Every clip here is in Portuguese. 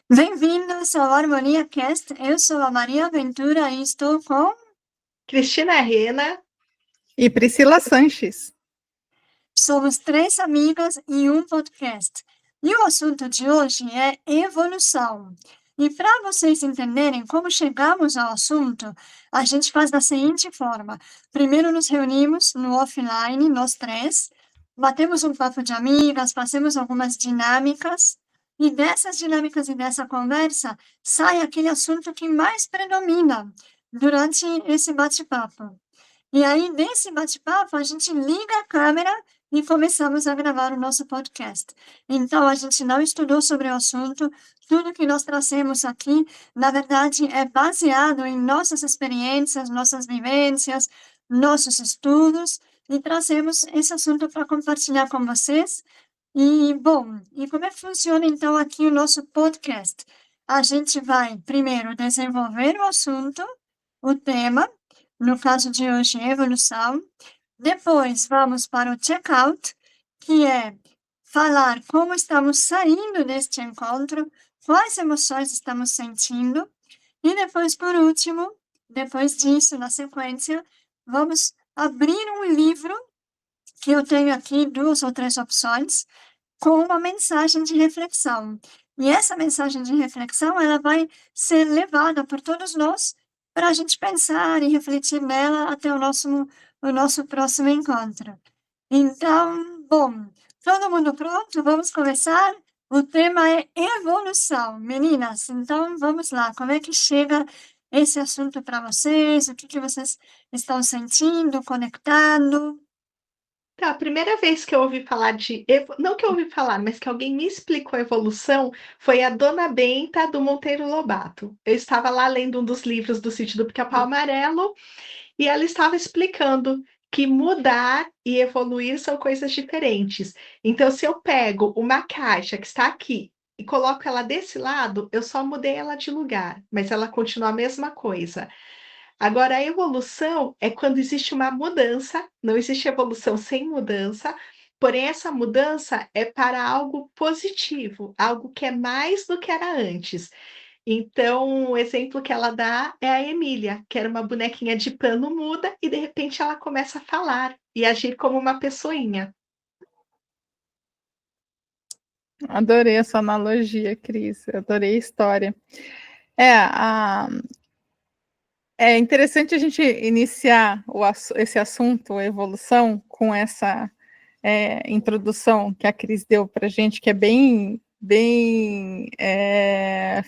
Bem-vindos ao Harmonia Cast. Eu sou a Maria Ventura e estou com Cristina Rena e Priscila Sanches. Somos 3 amigas e um podcast. E o assunto de hoje é evolução. E para vocês entenderem como chegamos ao assunto, a gente faz da seguinte forma: primeiro nos reunimos no offline, nós 3, batemos um papo de amigas, fazemos algumas dinâmicas, e dessas dinâmicas e dessa conversa sai aquele assunto que mais predomina durante esse bate-papo. E aí, nesse bate-papo, a gente liga a câmera e começamos a gravar o nosso podcast. Então, a gente não estudou sobre o assunto, tudo que nós trazemos aqui, na verdade, é baseado em nossas experiências, nossas vivências, nossos estudos, e trazemos esse assunto para compartilhar com vocês. E, bom, e como é que funciona, então, aqui o nosso podcast? A gente vai, primeiro, desenvolver o assunto, o tema, no caso de hoje, evolução. Depois, vamos para o check-out, que é falar como estamos saindo deste encontro, quais emoções estamos sentindo. E depois, por último, depois disso, na sequência, vamos abrir um livro, que eu tenho aqui 2 ou 3 opções, com uma mensagem de reflexão. E essa mensagem de reflexão, ela vai ser levada por todos nós para a gente pensar e refletir nela até o nosso próximo encontro. Então, bom, todo mundo pronto? Vamos começar? O tema é evolução. Meninas, então vamos lá. Como é que chega esse assunto para vocês? O que vocês estão sentindo, conectando? Tá, a primeira vez que eu ouvi falar não que eu ouvi falar, mas que alguém me explicou evolução foi a Dona Benta do Monteiro Lobato. Eu estava lá lendo um dos livros do Sítio do Pica-Pau Amarelo e ela estava explicando que mudar e evoluir são coisas diferentes. Então, se eu pego uma caixa que está aqui e coloco ela desse lado, eu só mudei ela de lugar, mas ela continua a mesma coisa. Agora, a evolução é quando existe uma mudança, não existe evolução sem mudança, porém, essa mudança é para algo positivo, algo que é mais do que era antes. Então, o exemplo que ela dá é a Emília, que era uma bonequinha de pano muda e de repente ela começa a falar e agir como uma pessoinha. Adorei essa analogia, Cris. Adorei a história. É interessante a gente iniciar esse assunto, a evolução, com essa introdução que a Cris deu para a gente, que é bem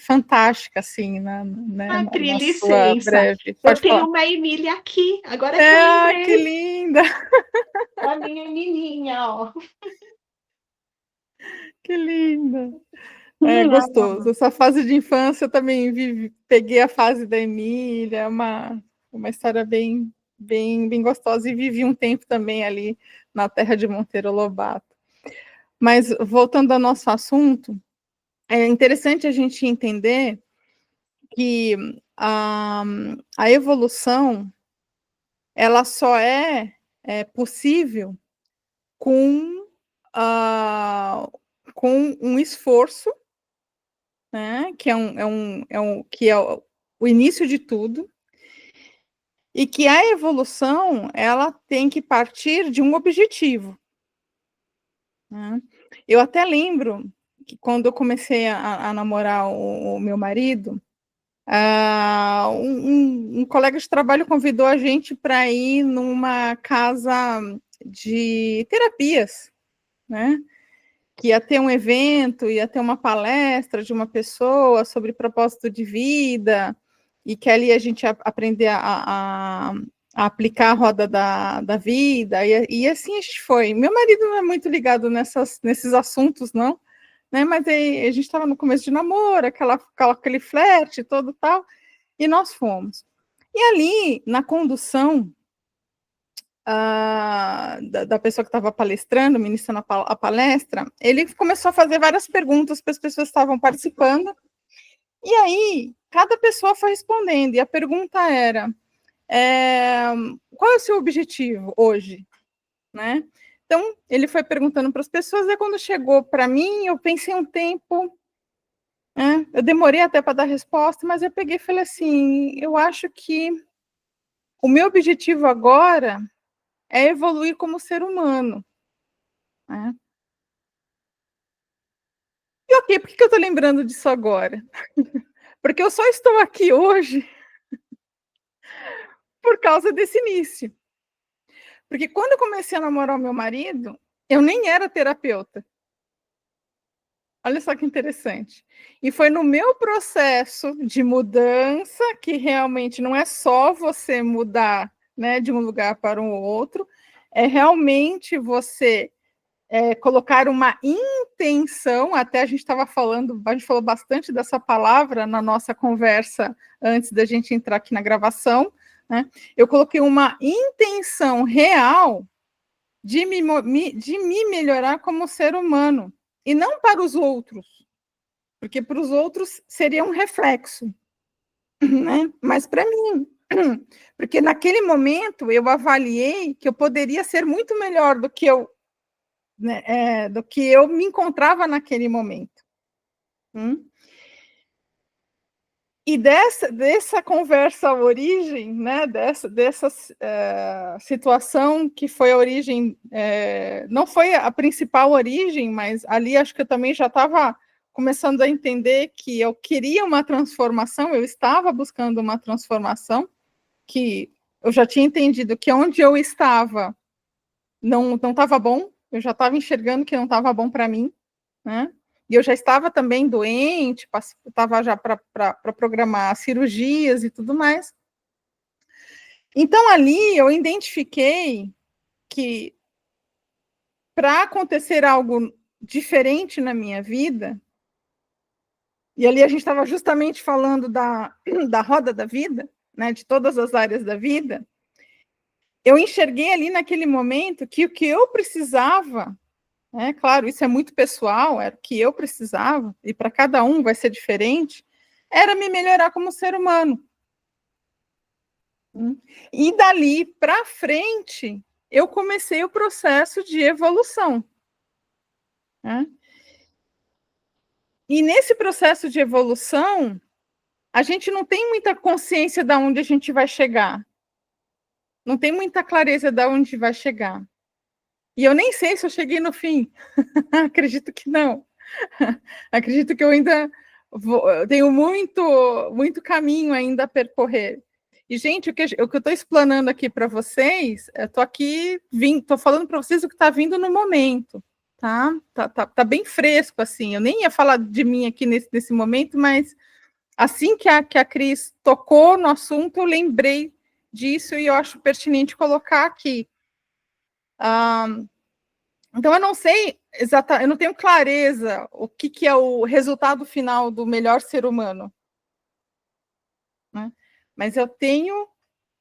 fantástica, assim, Pri, na sua licença. breve. Eu Pode tenho falar. uma Emília aqui, agora que eu lembrei. Que linda! A minha Emilinha, ó. Que linda! É gostoso. Essa fase de infância eu também peguei a fase da Emília, uma história bem gostosa, e vivi um tempo também ali na terra de Monteiro Lobato. Mas, voltando ao nosso assunto, é interessante a gente entender que a evolução, ela só é possível com, com um esforço, né, que é o início de tudo, e que a evolução, ela tem que partir de um objetivo, né? Eu até lembro que quando eu comecei a namorar o meu marido, um colega de trabalho convidou a gente para ir numa casa de terapias, né? Que ia ter um evento, ia ter uma palestra de uma pessoa sobre propósito de vida, e que ali a gente ia aprender a aplicar a roda da vida, e assim a gente foi. Meu marido não é muito ligado nesses assuntos, não, né? Mas aí, a gente estava no começo de namoro, aquele flerte todo tal, e nós fomos. E ali, na condução da pessoa que estava palestrando, ministrando a palestra, ele começou a fazer várias perguntas para as pessoas que estavam participando, e aí cada pessoa foi respondendo, e a pergunta era, qual é o seu objetivo hoje, né? Então, ele foi perguntando para as pessoas, e quando chegou para mim, eu pensei um tempo, Eu demorei até para dar resposta, mas eu peguei e falei assim, eu acho que o meu objetivo agora é evoluir como ser humano. Né? E ok, por que eu estou lembrando disso agora? Porque eu só estou aqui hoje por causa desse início. Porque quando eu comecei a namorar o meu marido, eu nem era terapeuta. Olha só que interessante. E foi no meu processo de mudança, que realmente não é só você mudar, né, de um lugar para um outro, é realmente você colocar uma intenção, até a gente estava falando, a gente falou bastante dessa palavra na nossa conversa antes da gente entrar aqui na gravação, né? Eu coloquei uma intenção real de me melhorar como ser humano, e não para os outros, porque para os outros seria um reflexo, né? Mas para mim, porque naquele momento eu avaliei que eu poderia ser muito melhor do que eu, né, do que eu me encontrava naquele momento. E dessa conversa origem, né, dessa situação que foi a origem, não foi a principal origem, mas ali acho que eu também já estava começando a entender que eu queria uma transformação, eu estava buscando uma transformação, que eu já tinha entendido que onde eu estava não estava bom, eu já estava enxergando que não estava bom para mim, né? E eu já estava também doente, estava já para programar cirurgias e tudo mais. Então, ali eu identifiquei que para acontecer algo diferente na minha vida, e ali a gente estava justamente falando da roda da vida, né, de todas as áreas da vida, eu enxerguei ali naquele momento que o que eu precisava, claro, isso é muito pessoal, era o que eu precisava, e para cada um vai ser diferente, era me melhorar como ser humano. E dali para frente, eu comecei o processo de evolução. Né? E nesse processo de evolução, a gente não tem muita consciência de onde a gente vai chegar. Não tem muita clareza de onde vai chegar. E eu nem sei se eu cheguei no fim. Acredito que não. Acredito que eu ainda tenho muito caminho ainda a percorrer. E, gente, o que eu estou explanando aqui para vocês, eu estou falando para vocês o que está vindo no momento, tá? Tá bem fresco, assim. Eu nem ia falar de mim aqui nesse momento, mas assim que a Cris tocou no assunto, eu lembrei disso e eu acho pertinente colocar aqui. Então, eu não sei exatamente, eu não tenho clareza o que é o resultado final do melhor ser humano. Né? Mas eu tenho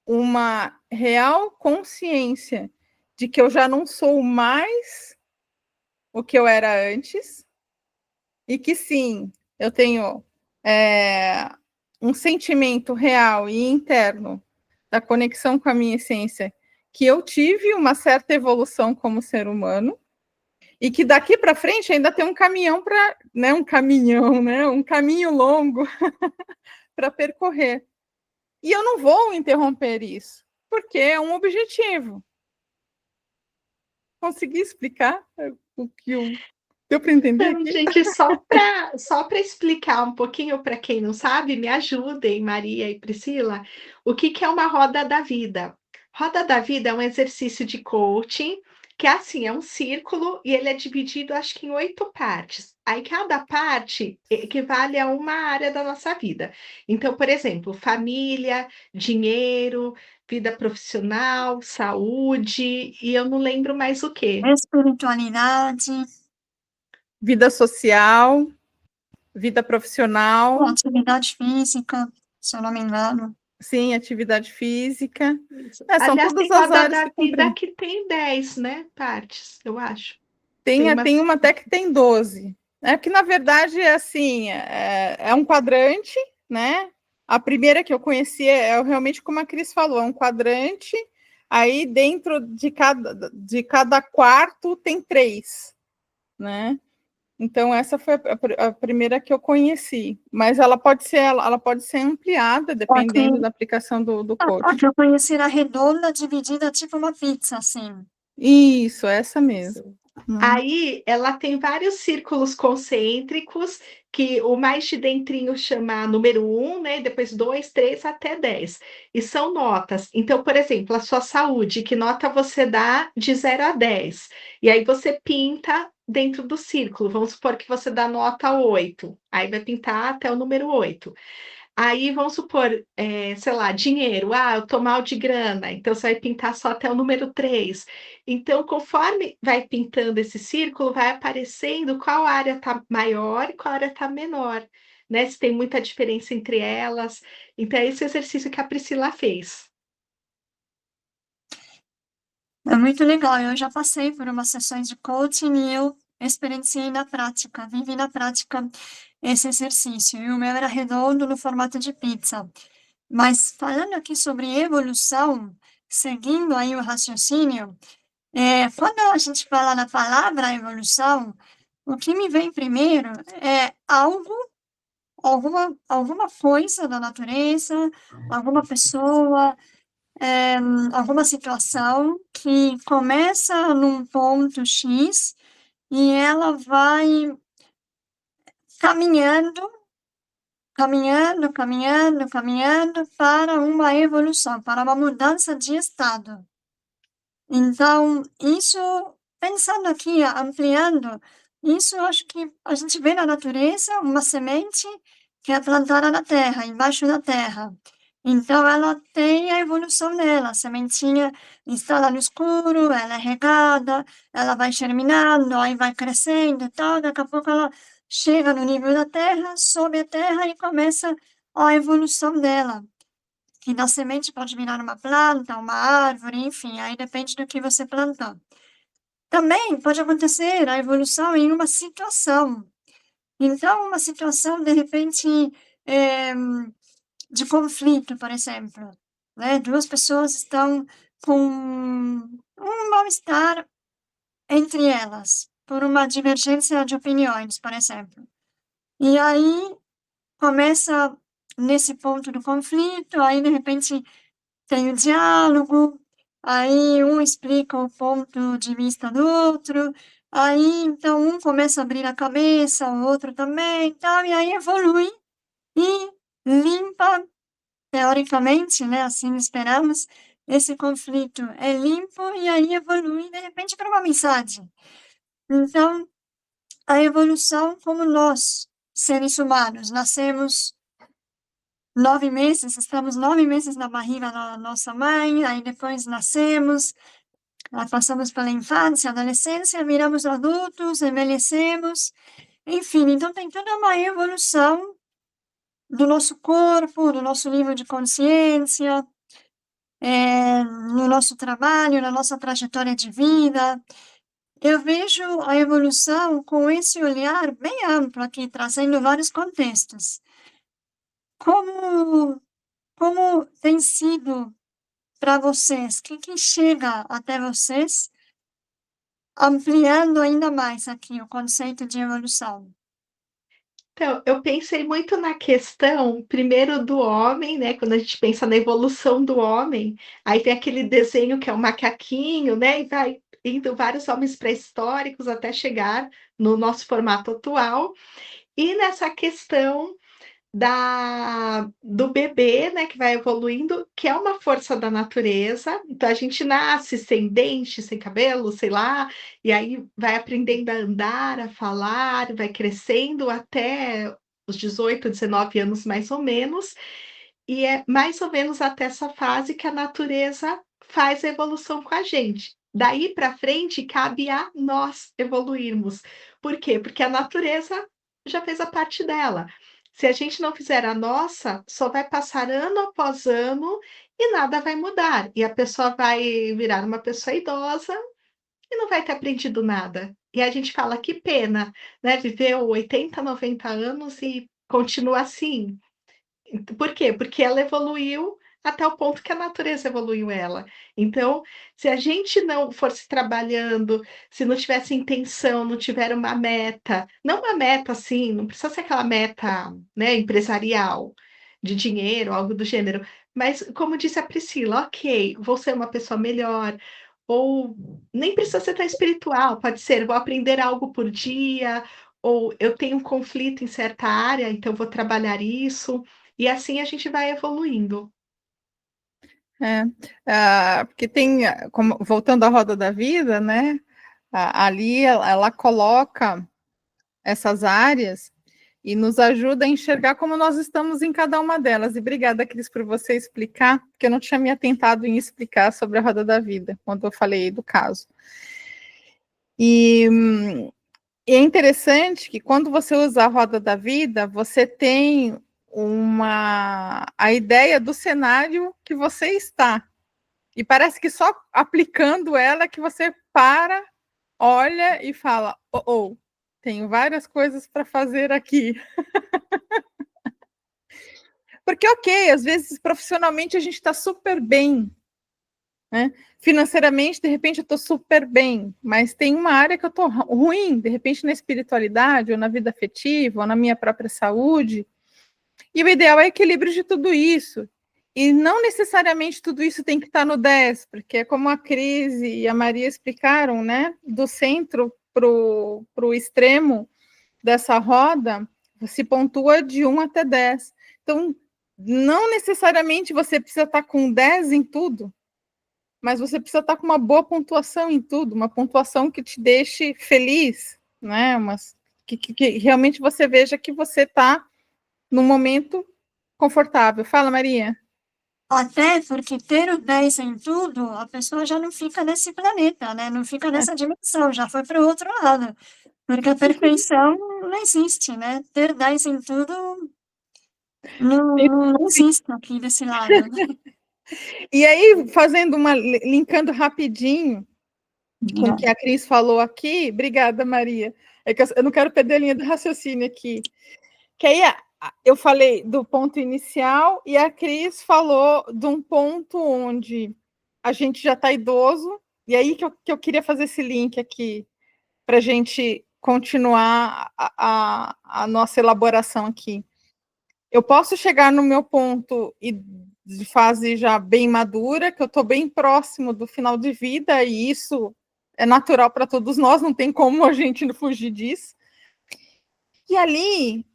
uma real consciência de que eu já não sou mais o que eu era antes, e que sim, eu tenho um sentimento real e interno da conexão com a minha essência, que eu tive uma certa evolução como ser humano, e que daqui para frente ainda tem um caminhão para, né, um caminho longo para percorrer. E eu não vou interromper isso, porque é um objetivo. Consegui explicar o que eu... Deu para entender Então, aqui? gente, só para explicar um pouquinho para quem não sabe, me ajudem, Maria e Priscila, o que é uma roda da vida? Roda da vida é um exercício de coaching, que é assim, é um círculo e ele é dividido, acho que em 8 partes. Aí cada parte equivale a uma área da nossa vida. Então, por exemplo, família, dinheiro, vida profissional, saúde, e eu não lembro mais o quê. Espiritualidade, Vida social, vida profissional, atividade física, se eu não me engano. sim, atividade física. Isso. São Aliás, todas tem as roda áreas da que vida compreendem. que tem 10, né, partes, eu acho. Tem uma até que tem 12. Que, na verdade, é assim, é um quadrante, né? A primeira que eu conheci é realmente como a Cris falou, é um quadrante, aí dentro de cada quarto tem 3, né? Então, essa foi a primeira que eu conheci, mas ela pode ser ampliada dependendo da aplicação do A coach. que eu conheci era redonda, dividida tipo uma pizza, assim. Isso, essa mesmo. Aí ela tem vários círculos concêntricos, que o mais de dentrinho chama número 1, né? Depois 2, 3 até 10. E são notas. Então, por exemplo, a sua saúde, que nota você dá de 0 a 10? E aí você pinta dentro do círculo. Vamos supor que você dá nota 8. Aí vai pintar até o número 8. Aí vamos supor, sei lá, dinheiro, eu tô mal de grana, então você vai pintar só até o número 3. Então, conforme vai pintando esse círculo, vai aparecendo qual área tá maior e qual área tá menor, né, se tem muita diferença entre elas. Então é esse exercício que a Priscila fez. É muito legal. Eu já passei por umas sessões de coaching e eu experienciei na prática, vivi na prática esse exercício. E o meu era redondo no formato de pizza. Mas falando aqui sobre evolução, seguindo aí o raciocínio, quando a gente fala na palavra evolução, o que me vem primeiro é algo, alguma coisa da natureza, alguma pessoa, alguma situação que começa num ponto X e ela vai caminhando, caminhando para uma evolução, para uma mudança de estado. Então, isso, pensando aqui, ampliando, isso eu acho que a gente vê na natureza uma semente que é plantada na terra, embaixo da terra. Então, ela tem a evolução dela, a sementinha está lá no escuro, ela é regada, ela vai germinando, aí vai crescendo e tal, daqui a pouco ela chega no nível da terra, sobe a terra e começa a evolução dela. Que da semente pode virar uma planta, uma árvore, enfim, aí depende do que você plantar. Também pode acontecer a evolução em uma situação. Então, uma situação, de repente, eh, de conflito, por exemplo, né? Duas pessoas estão com um mal-estar entre elas, por uma divergência de opiniões, por exemplo. E aí começa nesse ponto do conflito, aí de repente tem o diálogo, aí um explica o ponto de vista do outro, aí então um começa a abrir a cabeça, o outro também, tal, e aí evolui e limpa, teoricamente, né, assim esperamos, esse conflito é limpo e aí evolui de repente para uma mensagem. Então, a evolução como nós, seres humanos, nascemos 9 meses, estamos 9 meses na barriga da nossa mãe, aí depois nascemos, passamos pela infância, adolescência, viramos adultos, envelhecemos, enfim, então tem toda uma evolução do nosso corpo, do nosso nível de consciência, no nosso trabalho, na nossa trajetória de vida. Eu vejo a evolução com esse olhar bem amplo aqui, trazendo vários contextos. Como, como tem sido para vocês? O que que chega até vocês, ampliando ainda mais aqui o conceito de evolução? Então, eu pensei muito na questão, primeiro, do homem, né? Quando a gente pensa na evolução do homem, aí tem aquele desenho que é um macaquinho, né? E vai indo vários homens pré-históricos até chegar no nosso formato atual. E nessa questão do bebê, né, que vai evoluindo, que é uma força da natureza. Então a gente nasce sem dente, sem cabelo, sei lá, e aí vai aprendendo a andar, a falar, vai crescendo até os 18, 19 anos mais ou menos, e é mais ou menos até essa fase que a natureza faz a evolução com a gente. Daí para frente cabe a nós evoluirmos. Por quê? Porque a natureza já fez a parte dela. Se a gente não fizer a nossa, só vai passar ano após ano e nada vai mudar. E a pessoa vai virar uma pessoa idosa e não vai ter aprendido nada. E a gente fala: "Que pena, né, viveu 80, 90 anos e continua assim". Por quê? Porque ela evoluiu, até o ponto que a natureza evoluiu ela. Então, se a gente não fosse trabalhando, se não tivesse intenção, não tiver uma meta, não uma meta assim, não precisa ser aquela meta, né, empresarial, de dinheiro, algo do gênero, mas como disse a Priscila, ok, vou ser uma pessoa melhor, ou nem precisa ser tão espiritual, pode ser, vou aprender algo por dia, ou eu tenho um conflito em certa área, então vou trabalhar isso, e assim a gente vai evoluindo. É, porque tem, como, voltando à roda da vida, né? Ali ela coloca essas áreas e nos ajuda a enxergar como nós estamos em cada uma delas. E obrigada, Cris, por você explicar, porque eu não tinha me atentado em explicar sobre a roda da vida, quando eu falei do caso. E é interessante que quando você usa a roda da vida, você tem a ideia do cenário que você está. E parece que só aplicando ela que você para, olha e fala, tenho várias coisas para fazer aqui. Porque, ok, às vezes profissionalmente a gente está super bem, né? Financeiramente, de repente, eu estou super bem, mas tem uma área que eu estou ruim, de repente na espiritualidade, ou na vida afetiva, ou na minha própria saúde. E o ideal é o equilíbrio de tudo isso. E não necessariamente tudo isso tem que estar no 10, porque é como a Cris e a Maria explicaram, né? Do centro para o extremo dessa roda, se pontua de 1 até 10. Então, não necessariamente você precisa estar com 10 em tudo, mas você precisa estar com uma boa pontuação em tudo, uma pontuação que te deixe feliz, né? Que realmente você veja que você está num momento confortável. Fala, Maria. Até porque ter o 10 em tudo, a pessoa já não fica nesse planeta, né? Não fica nessa dimensão, já foi para o outro lado. Porque a perfeição não existe, né? Ter 10 em tudo não existe aqui desse lado. E aí, linkando rapidinho com o que a Cris falou aqui, obrigada, Maria. É que eu não quero perder a linha do raciocínio aqui. Que aí eu falei do ponto inicial e a Cris falou de um ponto onde a gente já está idoso, e aí que eu queria fazer esse link aqui para a gente continuar a nossa elaboração aqui. Eu posso chegar no meu ponto de fase já bem madura, que eu estou bem próximo do final de vida, e isso é natural para todos nós, não tem como a gente fugir disso. E ali,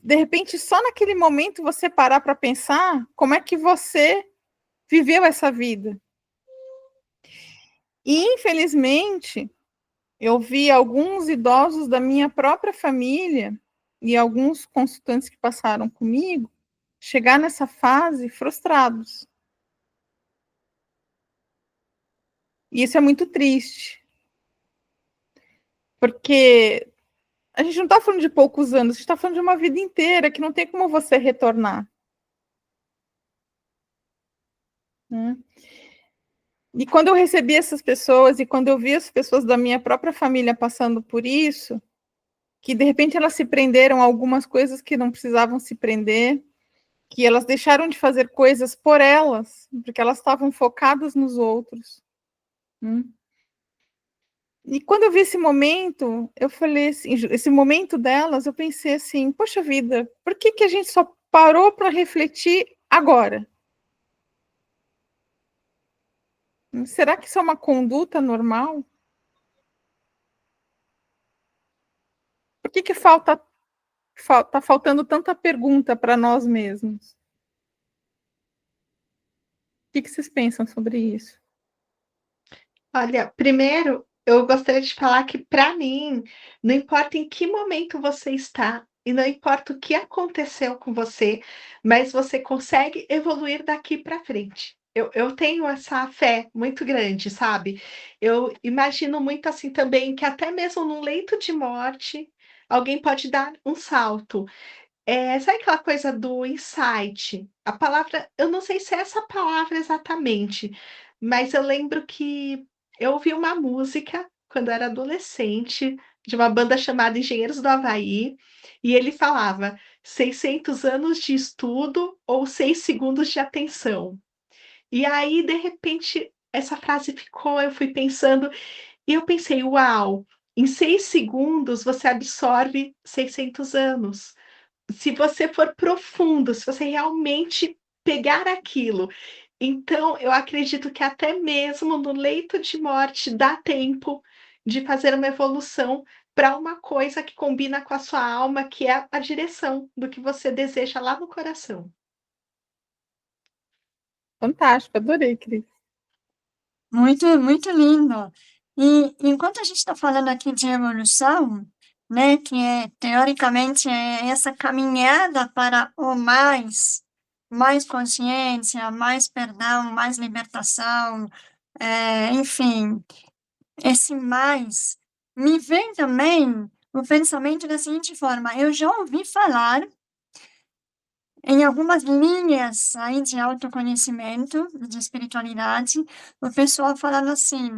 de repente, só naquele momento você parar para pensar como é que você viveu essa vida. E, infelizmente, eu vi alguns idosos da minha própria família e alguns consultantes que passaram comigo chegar nessa fase frustrados. E isso é muito triste. Porque a gente não está falando de poucos anos, a gente está falando de uma vida inteira que não tem como você retornar. Né? E quando eu recebi essas pessoas e quando eu vi as pessoas da minha própria família passando por isso, que de repente elas se prenderam a algumas coisas que não precisavam se prender, que elas deixaram de fazer coisas por elas, porque elas estavam focadas nos outros. E quando eu vi esse momento, eu falei assim, esse momento delas, eu pensei assim, poxa vida, por que a gente só parou para refletir agora? Será que isso é uma conduta normal? Por que tá faltando tanta pergunta para nós mesmos? O que vocês pensam sobre isso? Olha, primeiro, eu gostaria de falar que, para mim, não importa em que momento você está e não importa o que aconteceu com você, mas você consegue evoluir daqui para frente. Eu tenho essa fé muito grande, sabe? Eu imagino muito assim também que até mesmo num leito de morte, alguém pode dar um salto. Sabe aquela coisa do insight? A palavra eu não sei se é essa palavra exatamente, mas eu lembro que eu ouvi uma música quando eu era adolescente, de uma banda chamada Engenheiros do Havaí, e ele falava: "600 anos de estudo ou 6 segundos de atenção". E aí, de repente, essa frase ficou, eu fui pensando, e eu pensei: "Uau, em 6 segundos você absorve 600 anos". Se você for profundo, se você realmente pegar aquilo. Então, eu acredito que até mesmo no leito de morte dá tempo de fazer uma evolução para uma coisa que combina com a sua alma, que é a direção do que você deseja lá no coração. Fantástico, adorei, Cris. Muito, muito lindo. E enquanto a gente está falando aqui de evolução, né, que é, teoricamente é essa caminhada para o mais, mais consciência, mais perdão, mais libertação, enfim, esse mais, me vem também o pensamento da seguinte forma: eu já ouvi falar em algumas linhas aí de autoconhecimento, de espiritualidade, o pessoal falando assim: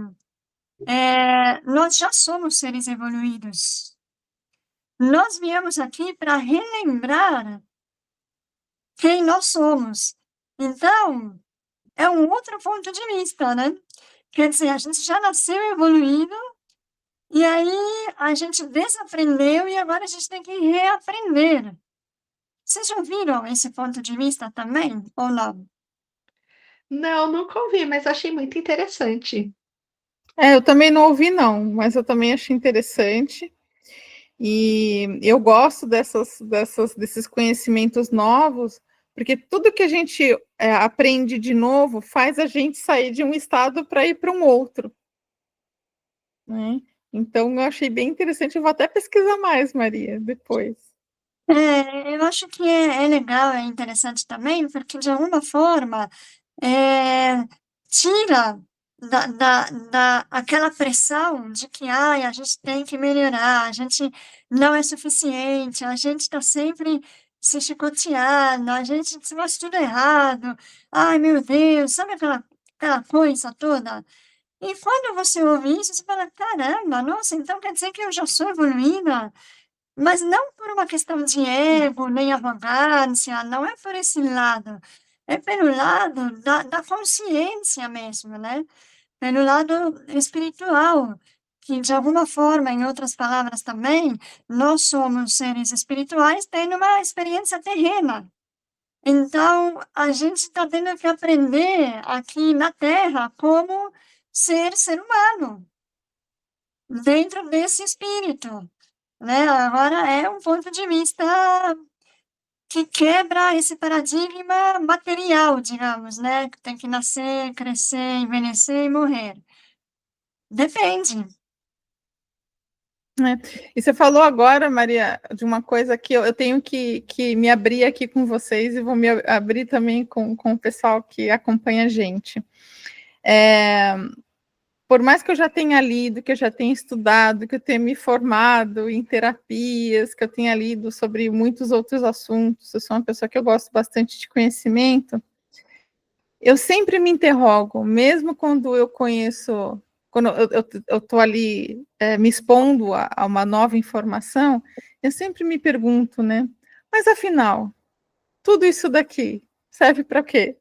nós já somos seres evoluídos. Nós viemos aqui para relembrar quem nós somos. Então, é um outro ponto de vista, né? Quer dizer, a gente já nasceu evoluído, e aí a gente desaprendeu e agora a gente tem que reaprender. Vocês já ouviram esse ponto de vista também, ou não? Não, nunca ouvi, mas achei muito interessante. Eu também não ouvi, não, mas eu também achei interessante. E eu gosto desses conhecimentos novos, porque tudo que a gente aprende de novo faz a gente sair de um estado para ir para um outro, né? Então, eu achei bem interessante. Eu vou até pesquisar mais, Maria, depois. Eu acho que é legal, é interessante também, porque de alguma forma tira aquela pressão de que ai, a gente tem que melhorar, a gente não é suficiente, a gente está sempre se chicoteando, a gente faz tudo errado, ai meu Deus, sabe aquela coisa toda? E quando você ouve isso, você fala, caramba, nossa, então quer dizer que eu já sou evoluída? Mas não por uma questão de ego, nem arrogância, não é por esse lado, é pelo lado da consciência mesmo, né, pelo lado espiritual, que de alguma forma, em outras palavras também, nós somos seres espirituais tendo uma experiência terrena. Então, a gente está tendo que aprender aqui na Terra como ser humano, dentro desse espírito. Né, agora é um ponto de vista que quebra esse paradigma material, digamos, né, que tem que nascer, crescer, envelhecer e morrer. Depende. E você falou agora, Maria, de uma coisa que eu tenho que me abrir aqui com vocês e vou me abrir também com o pessoal que acompanha a gente. Por mais que eu já tenha lido, que eu já tenha estudado, que eu tenha me formado em terapias, que eu tenha lido sobre muitos outros assuntos, eu sou uma pessoa que eu gosto bastante de conhecimento, eu sempre me interrogo, mesmo quando eu conheço, quando eu estou ali me expondo a uma nova informação, eu sempre me pergunto, né? Mas afinal, tudo isso daqui serve para quê?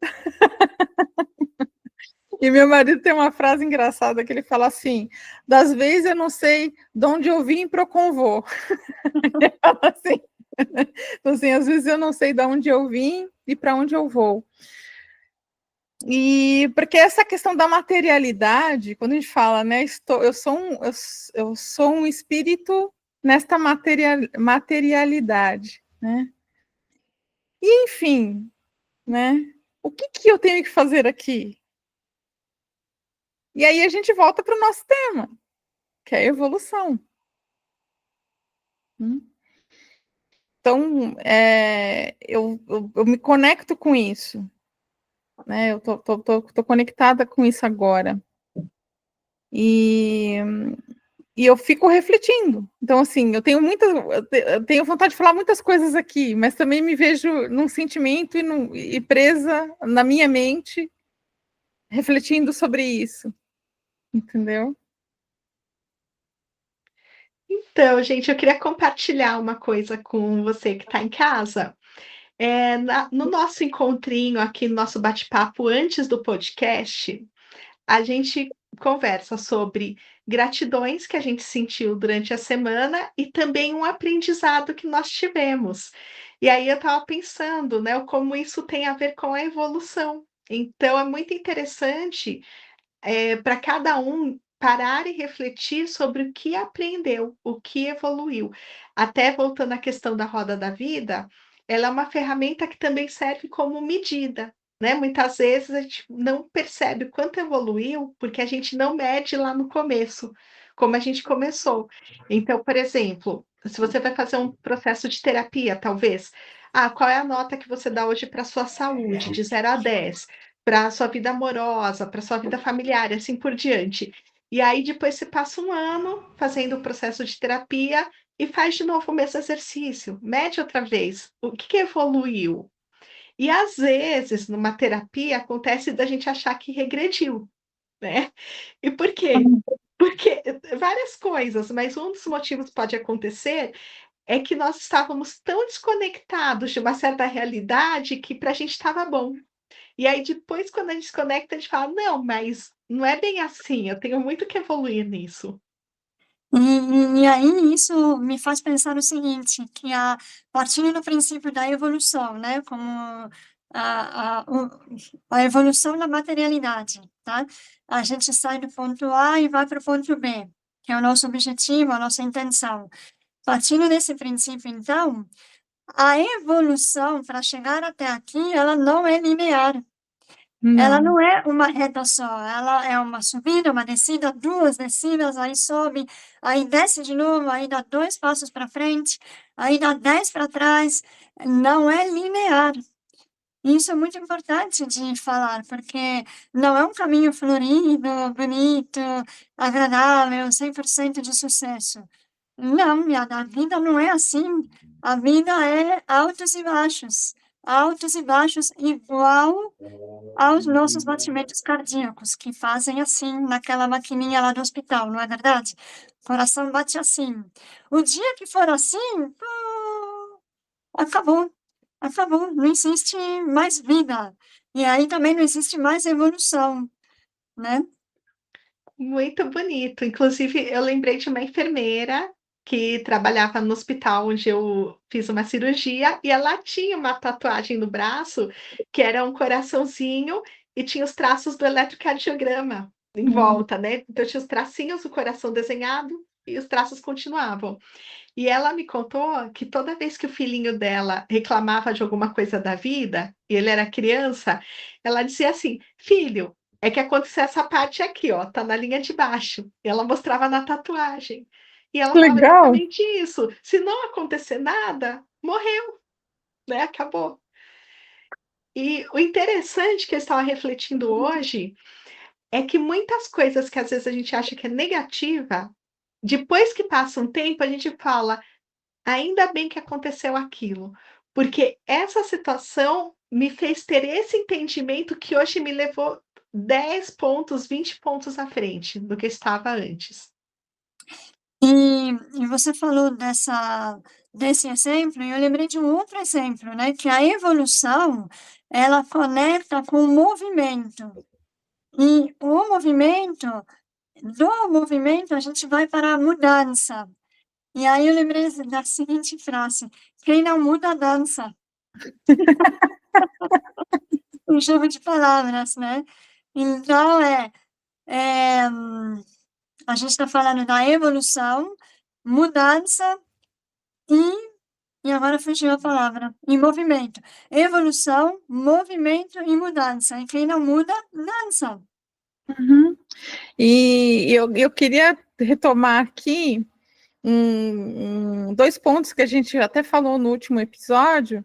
E meu marido tem uma frase engraçada que ele fala assim: das vezes eu não sei de onde eu vim para onde eu vou. Ele fala assim. Então, assim, às vezes eu não sei de onde eu vim e para onde eu vou. E porque essa questão da materialidade, quando a gente fala, né, eu sou um espírito nesta materialidade, né? E enfim, né? O que eu tenho que fazer aqui? E aí a gente volta para o nosso tema, que é a evolução. Então, eu me conecto com isso, né? Eu tô conectada com isso agora. E eu fico refletindo. Então, assim, eu tenho vontade de falar muitas coisas aqui, mas também me vejo num sentimento e presa na minha mente, refletindo sobre isso, entendeu? Então, gente, eu queria compartilhar uma coisa com você que está em casa. No nosso encontrinho aqui, no nosso bate-papo antes do podcast, a gente conversa sobre gratidões que a gente sentiu durante a semana e também um aprendizado que nós tivemos. E aí eu estava pensando, né, como isso tem a ver com a evolução. Então é muito interessante, para cada um parar e refletir sobre o que aprendeu, o que evoluiu. Até voltando à questão da roda da vida, ela é uma ferramenta que também serve como medida, né. Muitas vezes a gente não percebe o quanto evoluiu, porque a gente não mede lá no começo, como a gente começou. Então, por exemplo, se você vai fazer um processo de terapia, talvez, qual é a nota que você dá hoje para sua saúde, de 0 a 10? Para a sua vida amorosa, para a sua vida familiar, e assim por diante. E aí depois você passa 1 ano fazendo o processo de terapia e faz de novo o mesmo exercício, mede outra vez, o que que evoluiu? E às vezes numa terapia acontece da gente achar que regrediu, né. E por quê? Porque várias coisas, mas um dos motivos que pode acontecer é que nós estávamos tão desconectados de uma certa realidade que para a gente estava bom. E aí depois quando a gente se conecta, a gente fala: "Não, mas não é bem assim, eu tenho muito que evoluir nisso". E aí isso me faz pensar o seguinte, que partindo do princípio da evolução, né, como a evolução da materialidade, tá? A gente sai do ponto A e vai para o ponto B, que é o nosso objetivo, a nossa intenção. Partindo desse princípio, então, a evolução para chegar até aqui, ela não é linear. Ela Não. não é uma reta só, ela é uma subida, uma descida, 2 descidas, aí sobe, aí desce de novo, aí dá 2 passos para frente, aí dá 10 para trás, não é linear. Isso é muito importante de falar, porque não é um caminho florido, bonito, agradável, 100% de sucesso. Não, a vida não é assim. A vida é altos e baixos igual aos nossos batimentos cardíacos, que fazem assim naquela maquininha lá do hospital, não é verdade? O coração bate assim. O dia que for assim, acabou, acabou, não existe mais vida. E aí também não existe mais evolução, né? Muito bonito. Inclusive, eu lembrei de uma enfermeira que trabalhava no hospital onde eu fiz uma cirurgia e ela tinha uma tatuagem no braço que era um coraçãozinho e tinha os traços do eletrocardiograma em Hum. volta, né. Então tinha os tracinhos do coração desenhado e os traços continuavam. E ela me contou que toda vez que o filhinho dela reclamava de alguma coisa da vida, e ele era criança, ela dizia assim: "Filho, é que aconteceu essa parte aqui, ó, tá na linha de baixo". E ela mostrava na tatuagem. E ela Que falava legal. exatamente isso: "Se não acontecer nada, morreu, né, acabou". E o interessante que eu estava refletindo hoje é que muitas coisas que às vezes a gente acha que é negativa, depois que passa um tempo, a gente fala: ainda bem que aconteceu aquilo, porque essa situação me fez ter esse entendimento que hoje me levou 10 pontos, 20 pontos à frente do que estava antes. E você falou desse exemplo, e eu lembrei de um outro exemplo, né, que a evolução, ela conecta com o movimento. E do movimento a gente vai para a mudança. E aí eu lembrei da seguinte frase: "Quem não muda dança". Um jogo de palavras, né. Então a gente está falando da evolução, mudança e agora fugiu a palavra, e movimento. Evolução, movimento e mudança. E quem não muda, dança. Uhum. E eu queria retomar aqui 2 pontos que a gente até falou no último episódio,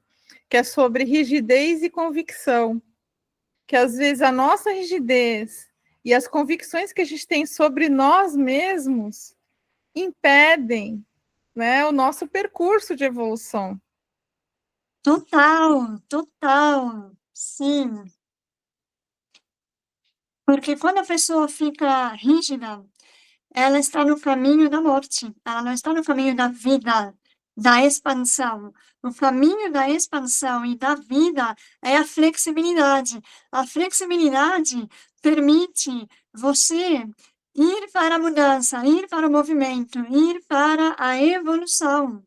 que é sobre rigidez e convicção. Que às vezes a nossa rigidez e as convicções que a gente tem sobre nós mesmos impedem, né, o nosso percurso de evolução. Total, total. Sim. Porque quando a pessoa fica rígida, ela está no caminho da morte, ela não está no caminho da vida, da expansão. O caminho da expansão e da vida é a flexibilidade. A flexibilidade permite você ir para a mudança, ir para o movimento, ir para a evolução.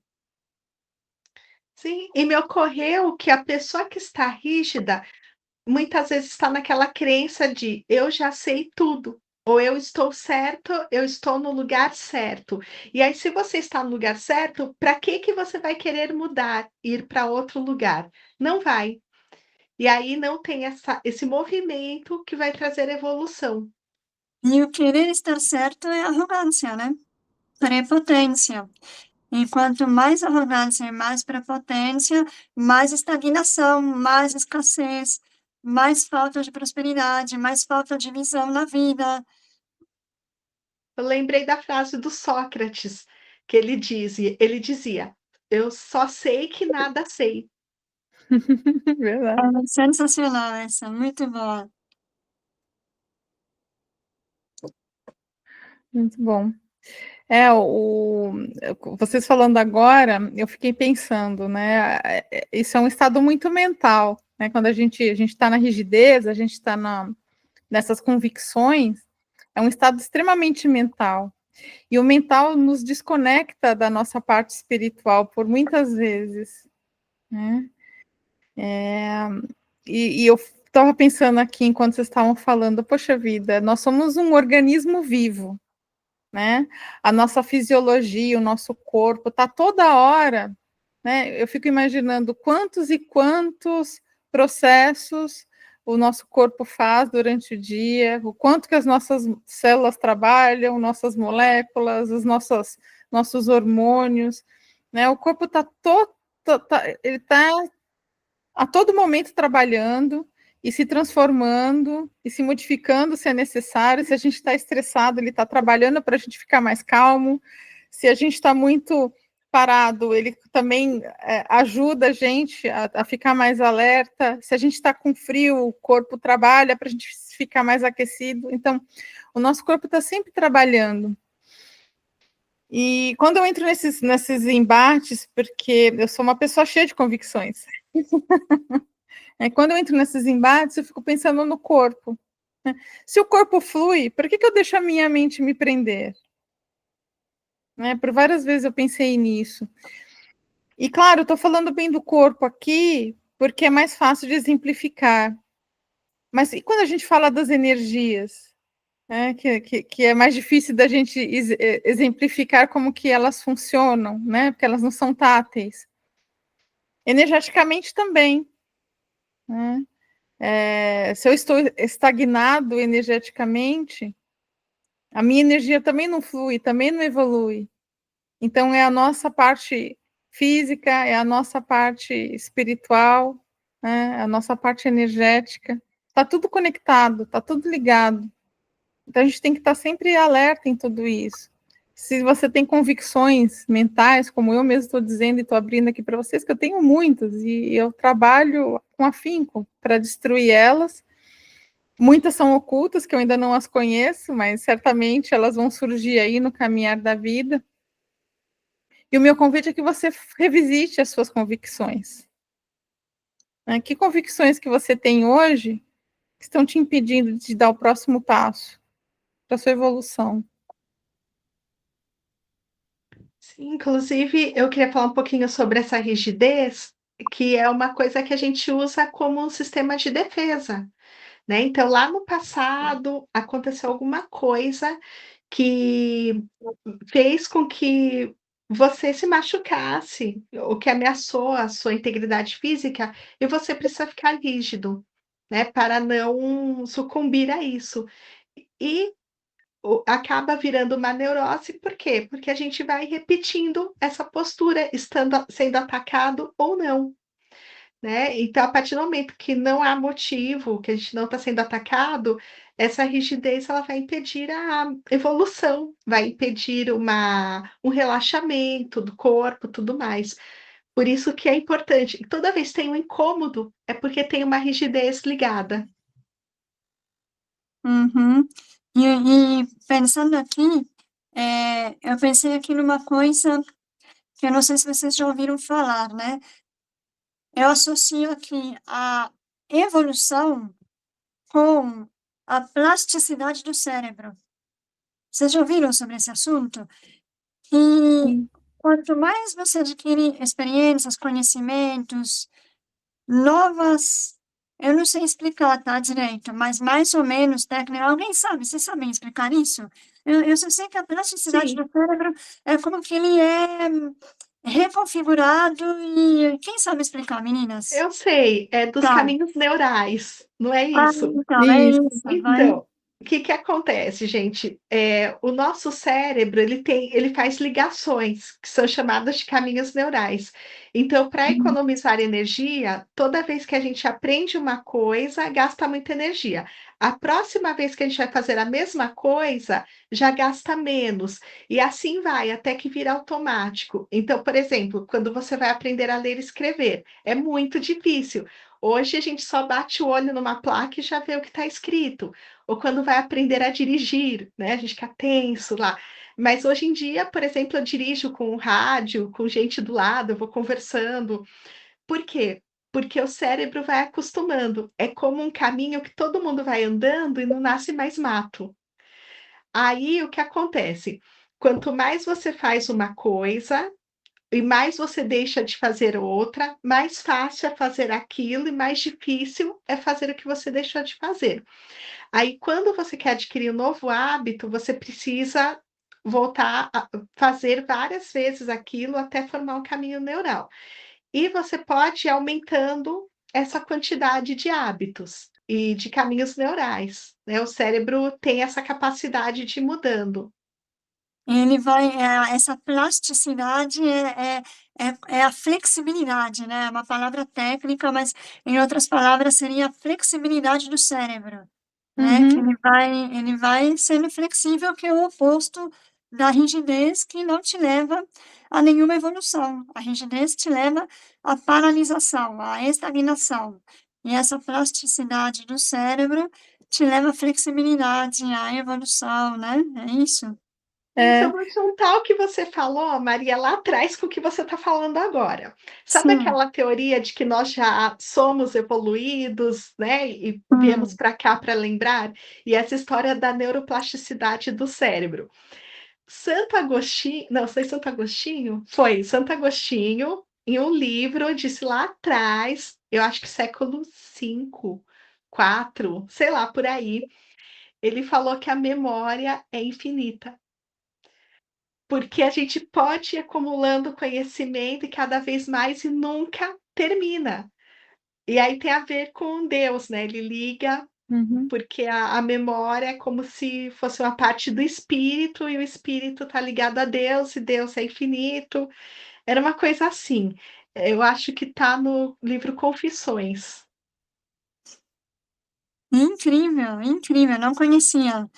Sim, e me ocorreu que a pessoa que está rígida, muitas vezes está naquela crença de: "Eu já sei tudo", ou "Eu estou certo, eu estou no lugar certo". E aí, se você está no lugar certo, para que você vai querer mudar, ir para outro lugar? Não vai. E aí não tem esse movimento que vai trazer evolução. E o querer estar certo é arrogância, né? Prepotência. E quanto mais arrogância e mais prepotência, mais estagnação, mais escassez, mais falta de prosperidade, mais falta de visão na vida. Eu lembrei da frase do Sócrates, que ele dizia: "Eu só sei que nada sei". Verdade, Sensacional essa, muito boa. muito bom. É, vocês falando agora, eu fiquei pensando, né? Isso é um estado muito mental, né? Quando a gente está na rigidez, a gente está nessas convicções, é um estado extremamente mental. E o mental nos desconecta da nossa parte espiritual por muitas vezes, né? E eu estava pensando aqui enquanto vocês estavam falando, poxa vida, nós somos um organismo vivo, né? A nossa fisiologia, o nosso corpo, está toda hora, né? Eu fico imaginando quantos e quantos processos o nosso corpo faz durante o dia, o quanto que as nossas células trabalham, nossas moléculas, os nossos hormônios, né? O corpo está ele está a todo momento trabalhando e se transformando e se modificando se é necessário. Se a gente está estressado, ele está trabalhando para a gente ficar mais calmo. Se a gente está muito parado, ele também ajuda a gente a ficar mais alerta. Se a gente está com frio, o corpo trabalha para a gente ficar mais aquecido. Então, o nosso corpo está sempre trabalhando. E quando eu entro nesses embates, porque eu sou uma pessoa cheia de convicções, quando eu entro nesses embates, eu fico pensando no corpo. Né? Se o corpo flui, por que eu deixo a minha mente me prender? Né? Por várias vezes eu pensei nisso. E claro, eu estou falando bem do corpo aqui, porque é mais fácil de exemplificar. Mas e quando a gente fala das energias? Né? Que é mais difícil da gente exemplificar como que elas funcionam, né? Porque elas não são táteis. Energeticamente também. Né? Se eu estou estagnado energeticamente, a minha energia também não flui, também não evolui. Então, é a nossa parte física, é a nossa parte espiritual, né, a nossa parte energética. Está tudo conectado, está tudo ligado. Então, a gente tem que estar sempre alerta em tudo isso. Se você tem convicções mentais, como eu mesmo estou dizendo e estou abrindo aqui para vocês, que eu tenho muitas, e eu trabalho com afinco para destruir elas. Muitas são ocultas, que eu ainda não as conheço, mas certamente elas vão surgir aí no caminhar da vida. E o meu convite é que você revisite as suas convicções. Né? Que convicções que você tem hoje que estão te impedindo de dar o próximo passo para a sua evolução? Sim, inclusive eu queria falar um pouquinho sobre essa rigidez, que é uma coisa que a gente usa como um sistema de defesa, né. Então lá no passado aconteceu alguma coisa que fez com que você se machucasse, ou que ameaçou a sua integridade física, e você precisa ficar rígido, né, para não sucumbir a isso. E acaba virando uma neurose, por quê? Porque a gente vai repetindo essa postura, sendo atacado ou não, né. Então, a partir do momento que não há motivo, que a gente não está sendo atacado, essa rigidez ela vai impedir a evolução, vai impedir um relaxamento do corpo, tudo mais. Por isso que é importante, toda vez que tem um incômodo, é porque tem uma rigidez ligada. Uhum. E pensando aqui, eu pensei aqui numa coisa que eu não sei se vocês já ouviram falar, né? eu associo aqui a evolução com a plasticidade do cérebro. Vocês já ouviram sobre esse assunto? E Sim. quanto mais você adquire experiências, conhecimentos, novas, eu não sei explicar, tá, direito, mas mais ou menos técnica. Alguém sabe? Vocês sabem explicar isso? Eu só sei que a plasticidade Sim, do cérebro é como que ele é reconfigurado e quem sabe explicar, meninas? eu sei, é dos Tá. caminhos neurais, não é Ah, isso? então, é Isso. isso, vai. Então, o que que acontece, gente? O nosso cérebro, ele faz ligações, que são chamadas de caminhos neurais. Então, para Uhum. economizar energia, toda vez que a gente aprende uma coisa, gasta muita energia. A próxima vez que a gente vai fazer a mesma coisa, já gasta menos. E assim vai, até que vira automático. Então, por exemplo, quando você vai aprender a ler e escrever, é muito difícil. Hoje a gente só bate o olho numa placa e já vê o que está escrito. Ou quando vai aprender a dirigir, né? A gente fica tenso lá. Mas hoje em dia, por exemplo, eu dirijo com o rádio, com gente do lado, eu vou conversando. Por quê? Porque o cérebro vai acostumando. É como um caminho que todo mundo vai andando e não nasce mais mato. Aí o que acontece? Quanto mais você faz uma coisa, e mais você deixa de fazer outra, mais fácil é fazer aquilo e mais difícil é fazer o que você deixou de fazer. Aí, quando você quer adquirir um novo hábito, você precisa voltar a fazer várias vezes aquilo até formar um caminho neural. E você pode ir aumentando essa quantidade de hábitos e de caminhos neurais, né? O cérebro tem essa capacidade de ir mudando. Ele vai, essa plasticidade é a flexibilidade, né? É uma palavra técnica, mas em outras palavras seria a flexibilidade do cérebro, né? Que Uhum. ele vai sendo flexível, que é o oposto da rigidez, que não te leva a nenhuma evolução. A rigidez te leva à paralisação, à estagnação. E essa plasticidade do cérebro te leva à flexibilidade, à evolução, né? É isso? Isso, É, eu vou juntar o que você falou, Maria, lá atrás com o que você está falando agora. Sabe Sim. aquela teoria de que nós já somos evoluídos, né, e viemos Hum. para cá para lembrar? E essa história da neuroplasticidade do cérebro. Santo Agostinho, não, foi Santo Agostinho? Foi, Santo Agostinho, em um livro, disse lá atrás, eu acho que século 5, 4, sei lá, por aí, ele falou que a memória é infinita. Porque a gente pode ir acumulando conhecimento e cada vez mais e nunca termina. E aí tem a ver com Deus, né, ele liga, uhum. porque a memória é como se fosse uma parte do espírito e o espírito está ligado a Deus e Deus é infinito. Era uma coisa assim. Eu acho que está no livro Confissões. Incrível, incrível, não conhecia,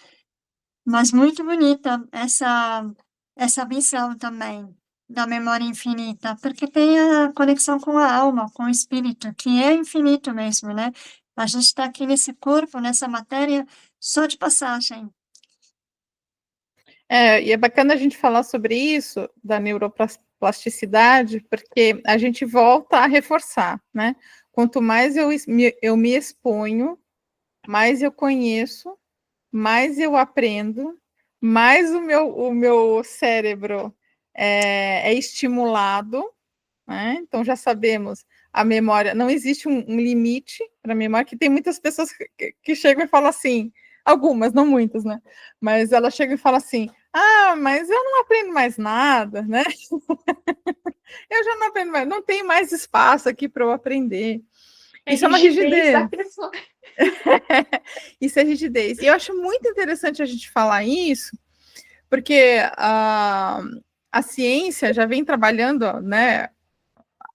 mas muito bonita essa visão também da memória infinita, porque tem a conexão com a alma, com o espírito, que é infinito mesmo, né? A gente está aqui nesse corpo, nessa matéria, só de passagem. E é bacana a gente falar sobre isso, da neuroplasticidade, porque a gente volta a reforçar, né? Quanto mais eu me exponho, mais eu conheço, mais eu aprendo, mais o meu cérebro é estimulado, né? Então já sabemos, a memória, não existe um limite para a memória, que tem muitas pessoas que chegam e falam assim, algumas, não muitas, né? Mas elas chegam e falam assim, mas eu não aprendo mais nada, né? Eu já não aprendo mais, não tem mais espaço aqui para eu aprender. É Isso é uma rigidez da rigidez. pessoa. Isso é rigidez. E eu acho muito interessante a gente falar isso, porque a ciência já vem trabalhando, né,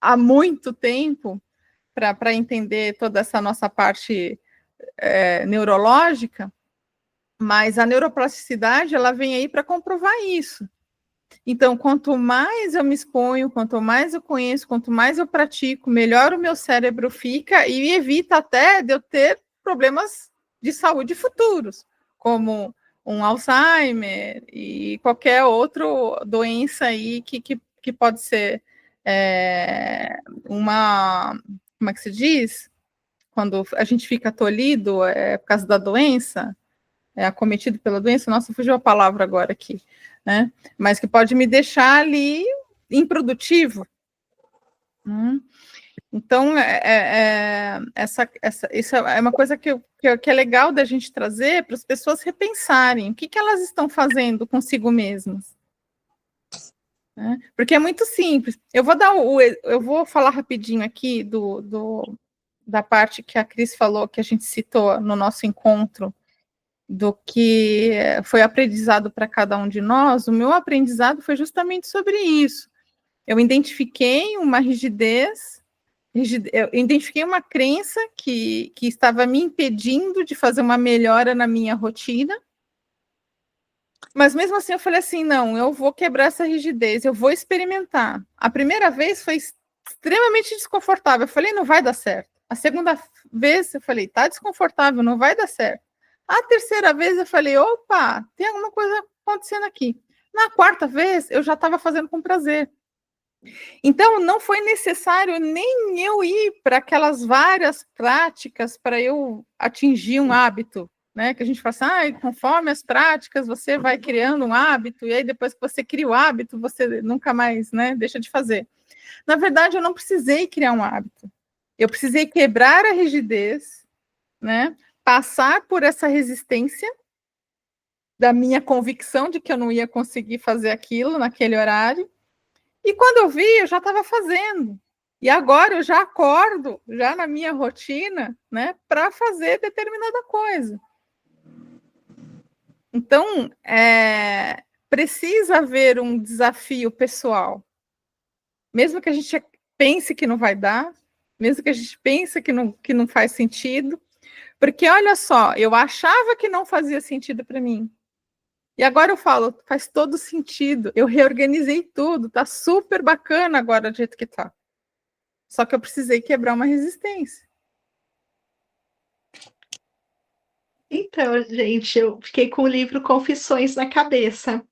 há muito tempo para entender toda essa nossa parte neurológica, mas a neuroplasticidade ela vem aí para comprovar isso. Então, quanto mais eu me exponho, quanto mais eu conheço, quanto mais eu pratico, melhor o meu cérebro fica e evita até de eu ter problemas de saúde futuros, como um Alzheimer e qualquer outra doença aí que pode ser Como é que se diz? Quando a gente fica tolhido por causa da doença, acometido pela doença, nossa, fugiu a palavra agora aqui, né? Mas que pode me deixar ali improdutivo. Então, isso é uma coisa que é legal da gente trazer para as pessoas repensarem o que elas estão fazendo consigo mesmas. Né? Porque é muito simples. Eu vou falar rapidinho aqui da parte que a Cris falou, que a gente citou no nosso encontro, do que foi aprendizado para cada um de nós. O meu aprendizado foi justamente sobre isso. Eu identifiquei uma rigidez, eu identifiquei uma crença que estava me impedindo de fazer uma melhora na minha rotina, mas mesmo assim eu falei assim, não, eu vou quebrar essa rigidez, eu vou experimentar. A primeira vez foi extremamente desconfortável, eu falei, não vai dar certo. A segunda vez eu falei, tá desconfortável, não vai dar certo. A terceira vez eu falei, opa, tem alguma coisa acontecendo aqui. Na quarta vez eu já estava fazendo com prazer. Então, não foi necessário nem eu ir para aquelas várias práticas para eu atingir um hábito, né? Que a gente fala assim, conforme as práticas, você vai criando um hábito, e aí depois que você cria o hábito, você nunca mais, né, deixa de fazer. Na verdade, eu não precisei criar um hábito. Eu precisei quebrar a rigidez, né? Passar por essa resistência da minha convicção de que eu não ia conseguir fazer aquilo naquele horário. E quando eu vi, eu já estava fazendo. E agora eu já acordo, já na minha rotina, né, para fazer determinada coisa. Então, precisa haver um desafio pessoal. Mesmo que a gente pense que não vai dar, mesmo que a gente pense que não faz sentido. Porque, olha só, eu achava que não fazia sentido para mim. E agora eu falo, faz todo sentido. Eu reorganizei tudo, tá super bacana agora do jeito que tá. Só que eu precisei quebrar uma resistência. Então, gente, eu fiquei com o livro Confissões na cabeça.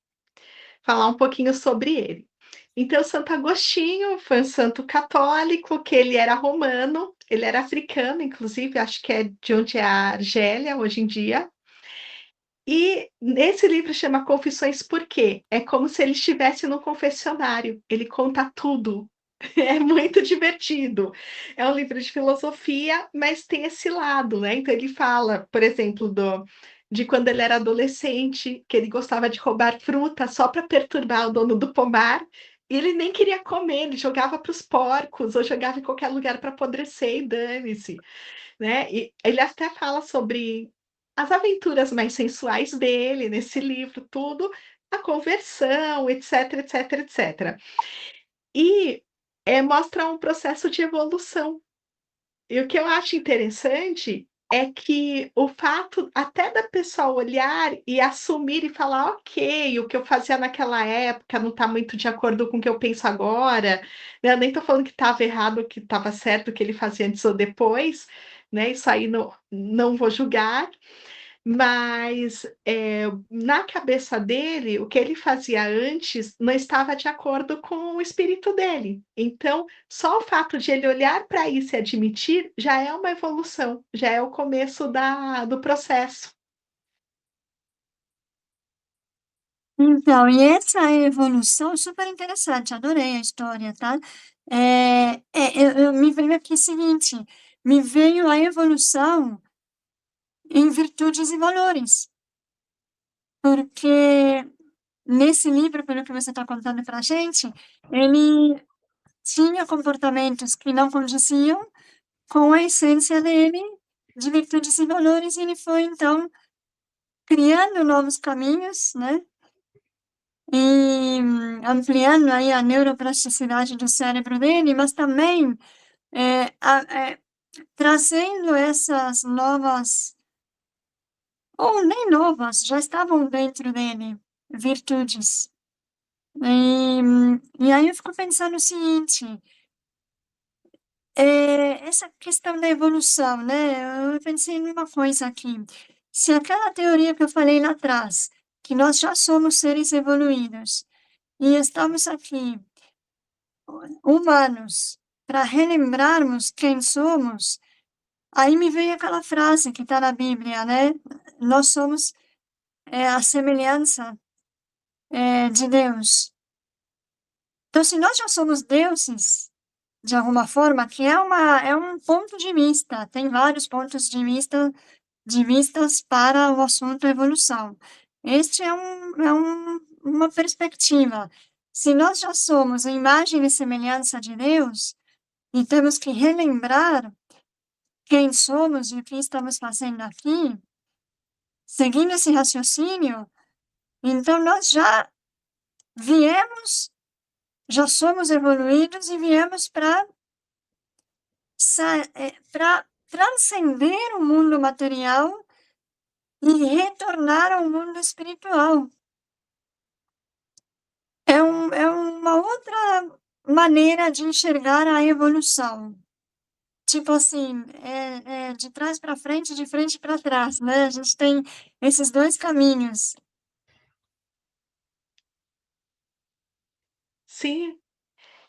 Falar um pouquinho sobre ele. Então, Santo Agostinho foi um santo católico, que ele era romano, ele era africano, inclusive, acho que é de onde é a Argélia hoje em dia. E esse livro chama Confissões por quê? É como se ele estivesse no confessionário, ele conta tudo. É muito divertido. É um livro de filosofia, mas tem esse lado, né? Então ele fala, por exemplo, de quando ele era adolescente, que ele gostava de roubar fruta só para perturbar o dono do pomar, e ele nem queria comer, ele jogava para os porcos ou jogava em qualquer lugar para apodrecer e dane-se, né? E ele até fala sobre as aventuras mais sensuais dele nesse livro, tudo, a conversão, etc, etc, etc. E, mostra um processo de evolução. E o que eu acho interessante é que o fato até da pessoa olhar e assumir e falar: "Ok, o que eu fazia naquela época não está muito de acordo com o que eu penso agora", né, eu nem estou falando que estava errado, que estava certo o que ele fazia antes ou depois, né, isso aí não vou julgar, mas, na cabeça dele, o que ele fazia antes não estava de acordo com o espírito dele. Então, só o fato de ele olhar para isso e admitir, já é uma evolução, já é o começo do processo. Então, e essa evolução super interessante, adorei a história, tá? Me veio aqui o seguinte, me veio a evolução em virtudes e valores, porque nesse livro, pelo que você está contando para a gente, ele tinha comportamentos que não condiziam com a essência dele, de virtudes e valores, e ele foi, então, criando novos caminhos, né? E ampliando aí a neuroplasticidade do cérebro dele, mas também trazendo essas novas, ou nem novas, já estavam dentro dele, virtudes. E aí eu fico pensando o seguinte, essa questão da evolução, né? Eu pensei numa coisa aqui. Se aquela teoria que eu falei lá atrás, que nós já somos seres evoluídos e estamos aqui humanos, para relembrarmos quem somos, aí me veio aquela frase que está na Bíblia, né? Nós somos a semelhança de Deus. Então, se nós já somos deuses, de alguma forma, que é um ponto de vista, tem vários pontos de vistas para o assunto evolução. Este uma perspectiva. Se nós já somos a imagem e semelhança de Deus, e temos que relembrar quem somos e o que estamos fazendo aqui, seguindo esse raciocínio, então nós viemos, já somos evoluídos e viemos para transcender o mundo material e retornar ao mundo espiritual. É uma outra maneira de enxergar a evolução. Tipo assim, de trás para frente, de frente para trás, né? A gente tem esses dois caminhos. Sim.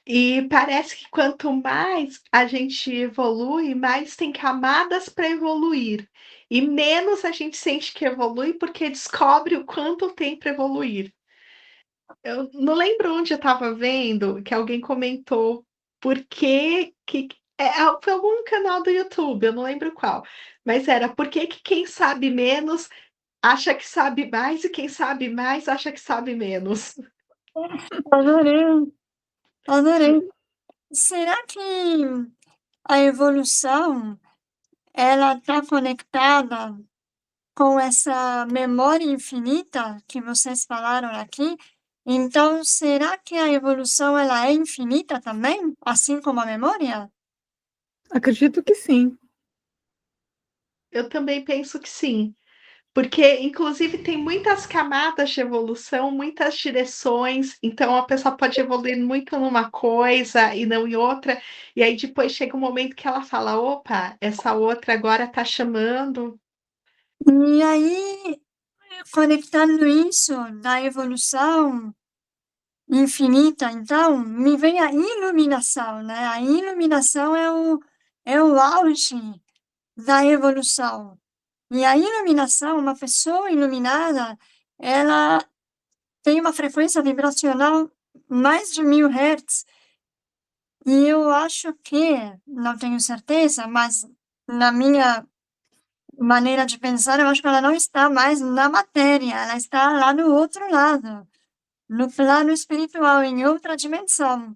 E parece que quanto mais a gente evolui, mais tem camadas para evoluir. E menos a gente sente que evolui, porque descobre o quanto tem para evoluir. Eu não lembro onde eu estava vendo que alguém comentou por que foi algum canal do YouTube, eu não lembro qual, mas era por que quem sabe menos acha que sabe mais e quem sabe mais acha que sabe menos. Adorei, adorei. Será que a evolução ela está conectada com essa memória infinita que vocês falaram aqui? Então, será que a evolução ela é infinita também, assim como a memória? Acredito que sim. Eu também penso que sim. Porque, inclusive, tem muitas camadas de evolução, muitas direções, então a pessoa pode evoluir muito numa coisa e não em outra, e aí depois chega um momento que ela fala: "Opa, essa outra agora está chamando". E aí, conectando isso da evolução infinita, então, me vem a iluminação, né? A iluminação é o auge da evolução. E a iluminação, uma pessoa iluminada, ela tem uma frequência vibracional mais de 1000 Hz, e eu acho que, não tenho certeza, mas na minha maneira de pensar, eu acho que ela não está mais na matéria, ela está lá no outro lado, no plano espiritual, em outra dimensão.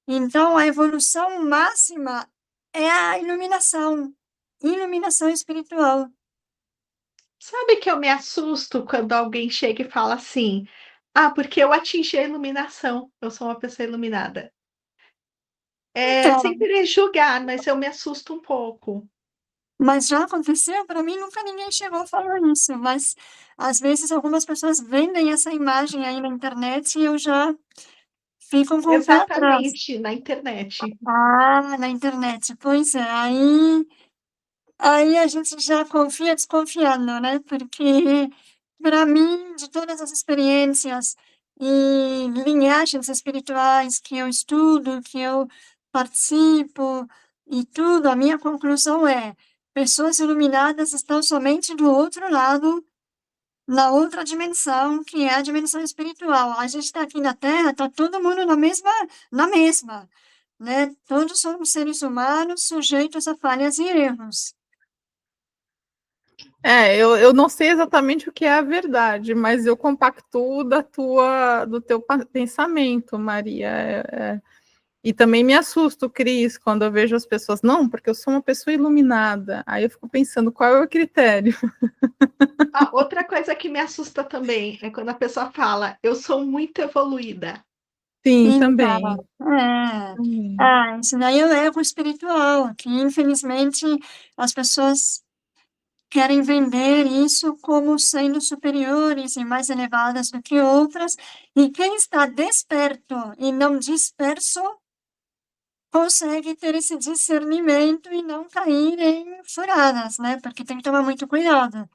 Então, a evolução máxima é a iluminação espiritual. Sabe que eu me assusto quando alguém chega e fala assim: "Ah, porque eu atingi a iluminação, eu sou uma pessoa iluminada". Sem Então, querer julgar, mas eu me assusto um pouco. mas já aconteceu, para mim nunca ninguém chegou a falar isso, mas às vezes algumas pessoas vendem essa imagem aí na internet e eu já fico com o pé atrás. Exatamente, na internet. Ah, na internet, pois é, aí a gente já confia desconfiando, né, porque para mim, de todas as experiências e linhagens espirituais que eu estudo, que eu participo e tudo, a minha conclusão é: pessoas iluminadas estão somente do outro lado, na outra dimensão, que é a dimensão espiritual. A gente está aqui na Terra, está todo mundo na mesma, né? Todos somos seres humanos sujeitos a falhas e erros. Eu não sei exatamente o que é a verdade, mas eu compactuo do teu pensamento, Maria. E também me assusto, Cris, quando eu vejo as pessoas, não, porque eu sou uma pessoa iluminada. Aí eu fico pensando, qual é o critério? Ah, outra coisa que me assusta também é quando a pessoa fala: "Eu sou muito evoluída". Sim, Então, também. é. Também. Ah, isso daí é o ego espiritual, que infelizmente as pessoas querem vender isso como sendo superiores e mais elevadas do que outras, e quem está desperto e não disperso consegue ter esse discernimento e não cair em furadas, né? Porque tem que tomar muito cuidado.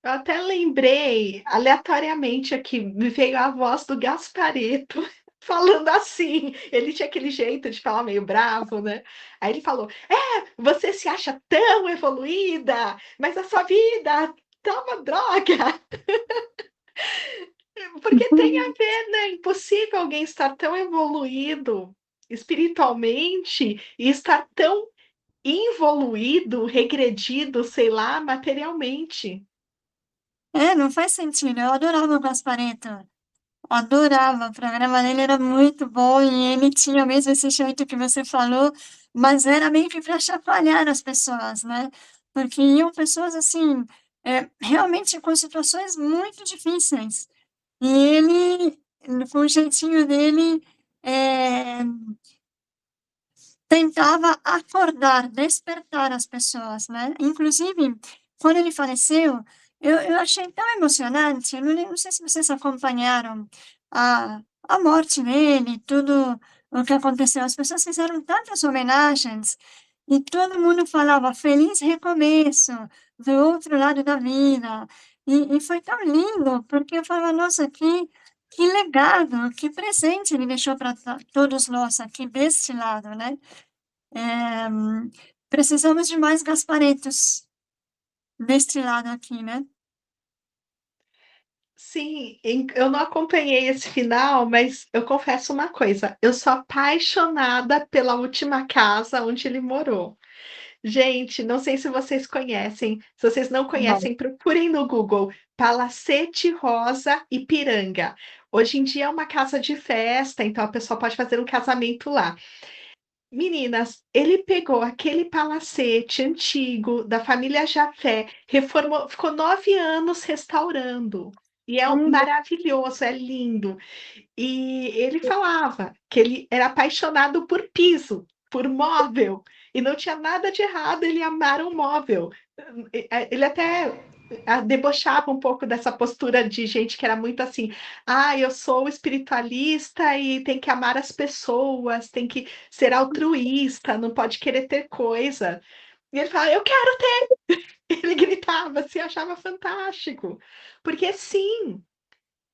Eu até lembrei, aleatoriamente aqui, me veio a voz do Gaspareto. falando assim. Ele tinha aquele jeito de falar meio bravo, né? Aí ele falou: você se acha tão evoluída, mas a sua vida tá uma droga. Porque tem a ver, né? É impossível alguém estar tão evoluído espiritualmente e estar tão involuído, regredido, sei lá, materialmente. Não faz sentido. Eu adorava o Gasparetto. Adorava. O programa dele era muito bom e ele tinha mesmo esse jeito que você falou, mas era meio que para chacoalhar as pessoas, né? Porque iam pessoas assim, realmente com situações muito difíceis. E ele, com o jeitinho dele, eh, tentava acordar, despertar as pessoas, né. Inclusive, quando ele faleceu, eu achei tão emocionante, eu não sei se vocês acompanharam a morte dele, tudo o que aconteceu. As pessoas fizeram tantas homenagens e todo mundo falava: "Feliz recomeço, do outro lado da vida". E foi tão lindo, porque eu falava: "Nossa, que legado, que presente ele deixou para todos nós aqui deste lado", né. Eh, Precisamos de mais Gasparetos deste lado aqui, né. Sim, eu não acompanhei esse final, mas eu confesso uma coisa, eu sou apaixonada pela última casa onde ele morou. Gente, não sei se vocês conhecem, se vocês não Não. conhecem, procurem no Google Palacete Rosa Ipiranga. Hoje em dia é uma casa de festa, então a pessoa pode fazer um casamento lá. Meninas, ele pegou aquele palacete antigo da família Jafé, reformou, ficou 9 anos restaurando. E é Hum. maravilhoso, é lindo. E ele falava que ele era apaixonado por piso, por móvel, e não tinha nada de errado ele amar um móvel. Ele até debochava um pouco dessa postura de gente que era muito assim: "Ah, eu sou espiritualista e tem que amar as pessoas, tem que ser altruísta, não pode querer ter coisa". E ele falava: "Eu quero ter". Ele gritava assim, achava fantástico. Porque sim,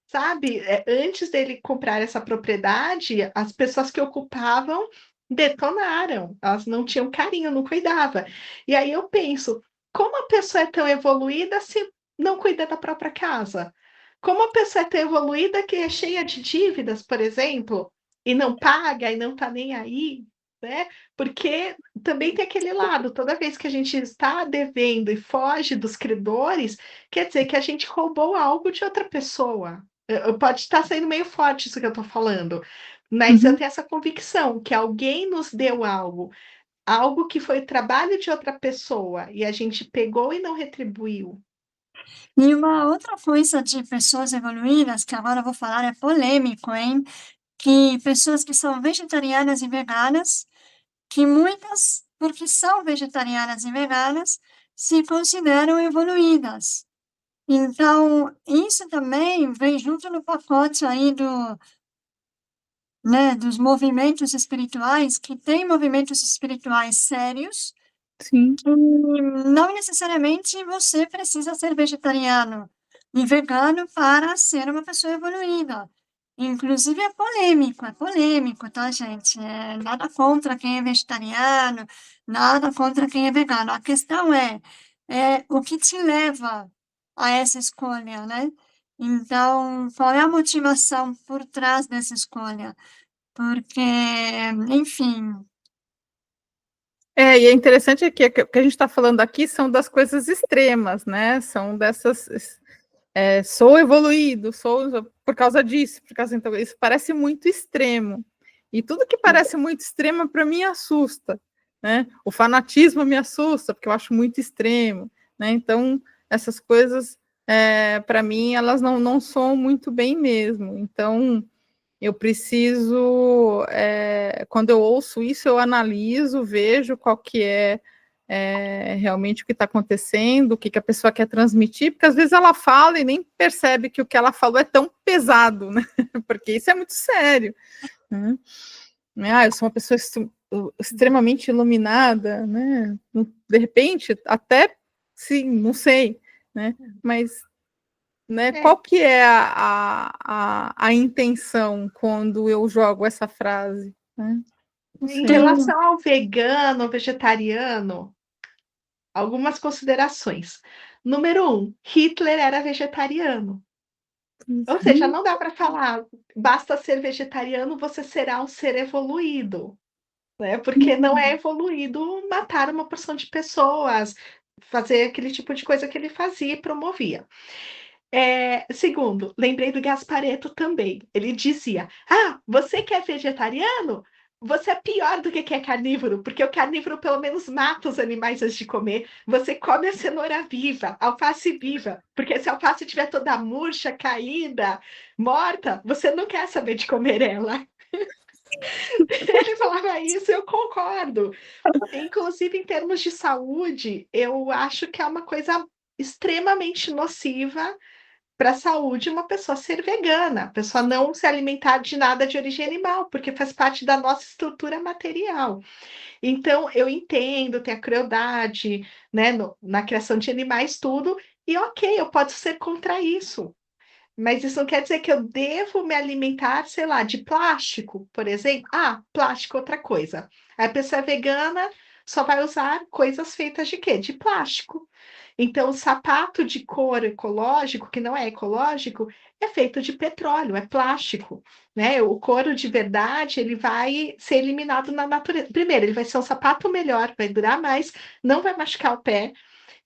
sabe, antes dele comprar essa propriedade, as pessoas que ocupavam detonaram, elas não tinham carinho, não cuidava. E aí eu penso, como a pessoa é tão evoluída se não cuida da própria casa? Como a pessoa é tão evoluída que é cheia de dívidas, por exemplo, e não paga e não está nem aí, né? Porque também tem aquele lado, toda vez que a gente está devendo e foge dos credores, quer dizer que a gente roubou algo de outra pessoa. Pode estar sendo meio forte isso que eu estou falando, mas eu Uhum. tenho essa convicção que alguém nos deu algo, algo que foi trabalho de outra pessoa e a gente pegou e não retribuiu. E uma outra coisa de pessoas evoluídas, que agora eu vou falar, é polêmico, hein, que pessoas que são vegetarianas e veganas, que muitas, porque são vegetarianas e veganas, se consideram evoluídas. Então, isso também vem junto no pacote aí dos movimentos espirituais, que tem movimentos espirituais sérios, Sim. que não necessariamente você precisa ser vegetariano e vegano para ser uma pessoa evoluída. Inclusive é polêmico, tá, gente? Nada contra quem é vegetariano, nada contra quem é vegano. A questão é o que te leva a essa escolha, né? Então, qual é a motivação por trás dessa escolha? Porque, enfim. E é interessante que o que a gente está falando aqui são das coisas extremas, né? São dessas. Sou evoluído, sou por causa disso, então isso parece muito extremo. E tudo que parece muito extremo para mim assusta, né? O fanatismo me assusta porque eu acho muito extremo, né? Então essas coisas para mim elas não soam muito bem mesmo. Então eu preciso, quando eu ouço isso, eu analiso, vejo qual que é realmente o que está acontecendo, o que a pessoa quer transmitir, porque às vezes ela fala e nem percebe que o que ela falou é tão pesado, né? Porque isso é muito sério. Né? Eu sou uma pessoa extremamente iluminada, né? De repente, até sim, não sei, né? Mas né? Qual que é a intenção quando eu jogo essa frase, né? Não Em sei. relação ao vegano, ao vegetariano, algumas considerações. Número 1, Hitler era vegetariano. Ou seja, não dá para falar, basta ser vegetariano, você será um ser evoluído, né? Porque não é evoluído matar uma porção de pessoas, fazer aquele tipo de coisa que ele fazia e promovia. Segundo, lembrei do Gasparetto também. Ele dizia: "Ah, você que é vegetariano, você é pior do que é carnívoro, porque o carnívoro pelo menos mata os animais antes de comer. Você come a cenoura viva, a alface viva, porque se a alface estiver toda murcha, caída, morta, você não quer saber de comer ela." Ele falava isso, eu concordo. Inclusive, em termos de saúde, eu acho que é uma coisa extremamente nociva para a saúde uma pessoa ser vegana, a pessoa não se alimentar de nada de origem animal, porque faz parte da nossa estrutura material. Então, eu entendo, tem a crueldade, né, na criação de animais, tudo, e ok, eu posso ser contra isso. Mas isso não quer dizer que eu devo me alimentar, sei lá, de plástico, por exemplo. Ah, plástico é outra coisa. Aí a pessoa é vegana, só vai usar coisas feitas de quê? De plástico. Então, o sapato de couro ecológico, que não é ecológico, é feito de petróleo, é plástico, né? O couro de verdade, ele vai ser eliminado na natureza. Primeiro, ele vai ser um sapato melhor, vai durar mais, não vai machucar o pé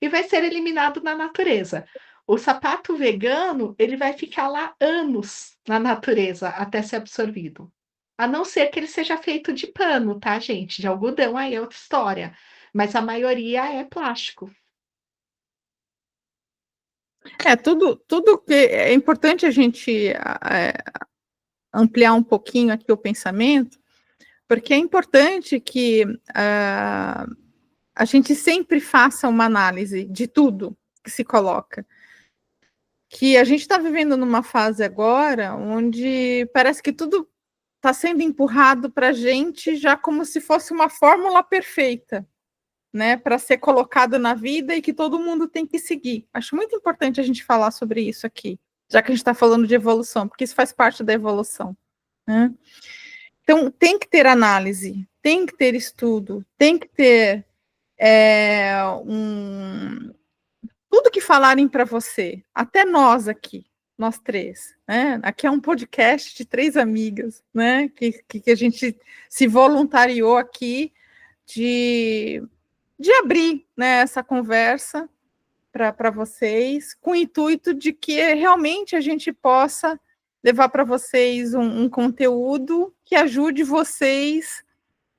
e vai ser eliminado na natureza. O sapato vegano, ele vai ficar lá anos na natureza até ser absorvido. A não ser que ele seja feito de pano, tá, gente? De algodão, aí é outra história. Mas a maioria é plástico. Tudo que é importante a gente ampliar um pouquinho aqui o pensamento, porque é importante que a gente sempre faça uma análise de tudo que se coloca. Que a gente está vivendo numa fase agora onde parece que tudo está sendo empurrado para a gente já como se fosse uma fórmula perfeita, né, para ser colocado na vida e que todo mundo tem que seguir. Acho muito importante a gente falar sobre isso aqui, já que a gente está falando de evolução, porque isso faz parte da evolução, né? Então, tem que ter análise, tem que ter estudo, tem que ter tudo que falarem para você, até nós aqui, nós três, né? Aqui é um podcast de três amigas, né? Que a gente se voluntariou aqui de abrir, né, essa conversa para vocês, com o intuito de que realmente a gente possa levar para vocês um conteúdo que ajude vocês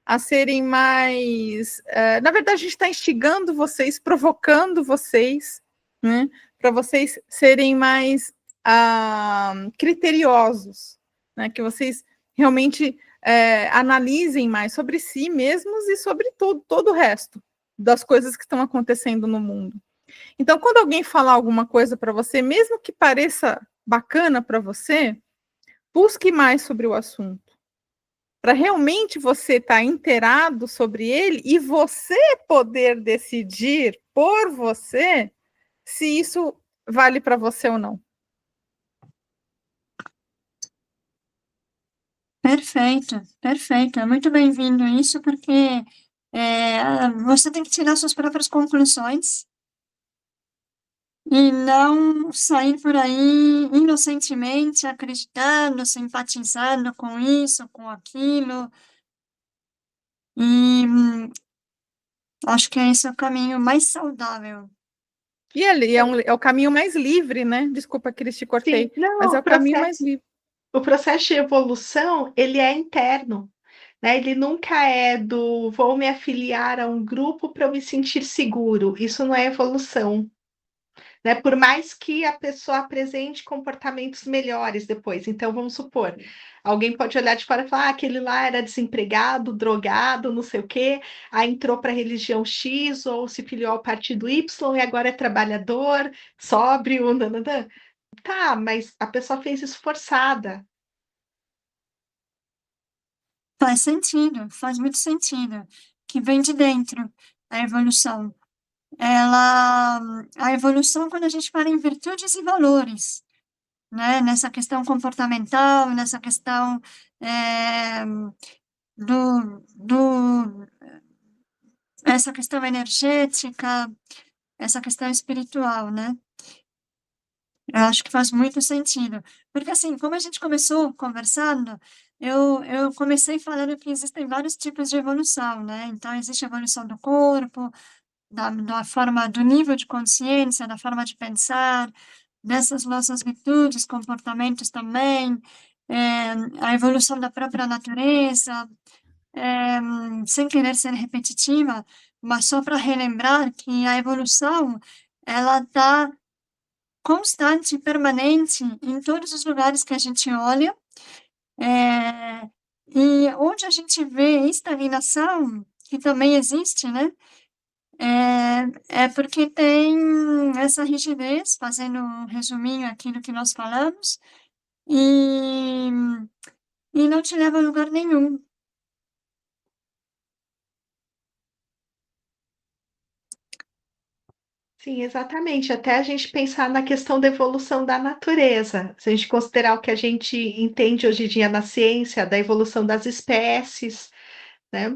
a serem mais. Na verdade, a gente está instigando vocês, provocando vocês, né, para vocês serem mais criteriosos, né, que vocês realmente analisem mais sobre si mesmos e sobre todo o resto das coisas que estão acontecendo no mundo. Então, quando alguém falar alguma coisa para você, mesmo que pareça bacana para você, busque mais sobre o assunto, para realmente você estar inteirado sobre ele e você poder decidir por você se isso vale para você ou não. Perfeito, perfeito. É muito bem-vindo isso, porque você tem que tirar suas próprias conclusões e não sair por aí inocentemente acreditando, simpatizando com isso, com aquilo. E acho que esse é o caminho mais saudável. E ele é o caminho mais livre, né? Desculpa, Cris, te cortei, Sim, não, mas é o caminho mais livre. o processo de evolução, ele é interno, né? Ele nunca é do vou me afiliar a um grupo para eu me sentir seguro. Isso não é evolução, né? Por mais que a pessoa apresente comportamentos melhores depois. Então, vamos supor, alguém pode olhar de fora e falar: aquele lá era desempregado, drogado, não sei o quê, aí entrou para a religião X ou se filiou ao partido Y e agora é trabalhador, sóbrio, nananã. Tá, mas a pessoa fez isso forçada. Faz sentido, faz muito sentido, que vem de dentro a evolução. a evolução quando a gente fala em virtudes e valores, né? Nessa questão comportamental, nessa questão eh, do essa questão energética, essa questão espiritual, né? Eu acho que faz muito sentido. Porque, assim, como a gente começou conversando, eu comecei falando que existem vários tipos de evolução, né? Então, existe a evolução do corpo, da forma, do nível de consciência, da forma de pensar, dessas nossas virtudes, comportamentos também, a evolução da própria natureza, sem querer ser repetitiva, mas só para relembrar que a evolução, ela está constante e permanente em todos os lugares que a gente olha, e onde a gente vê estagnação, que também existe, né, é porque tem essa rigidez, fazendo um resuminho aqui do que nós falamos, e não te leva a lugar nenhum. Sim, exatamente. Até a gente pensar na questão da evolução da natureza. Se a gente considerar o que a gente entende hoje em dia na ciência, da evolução das espécies, né?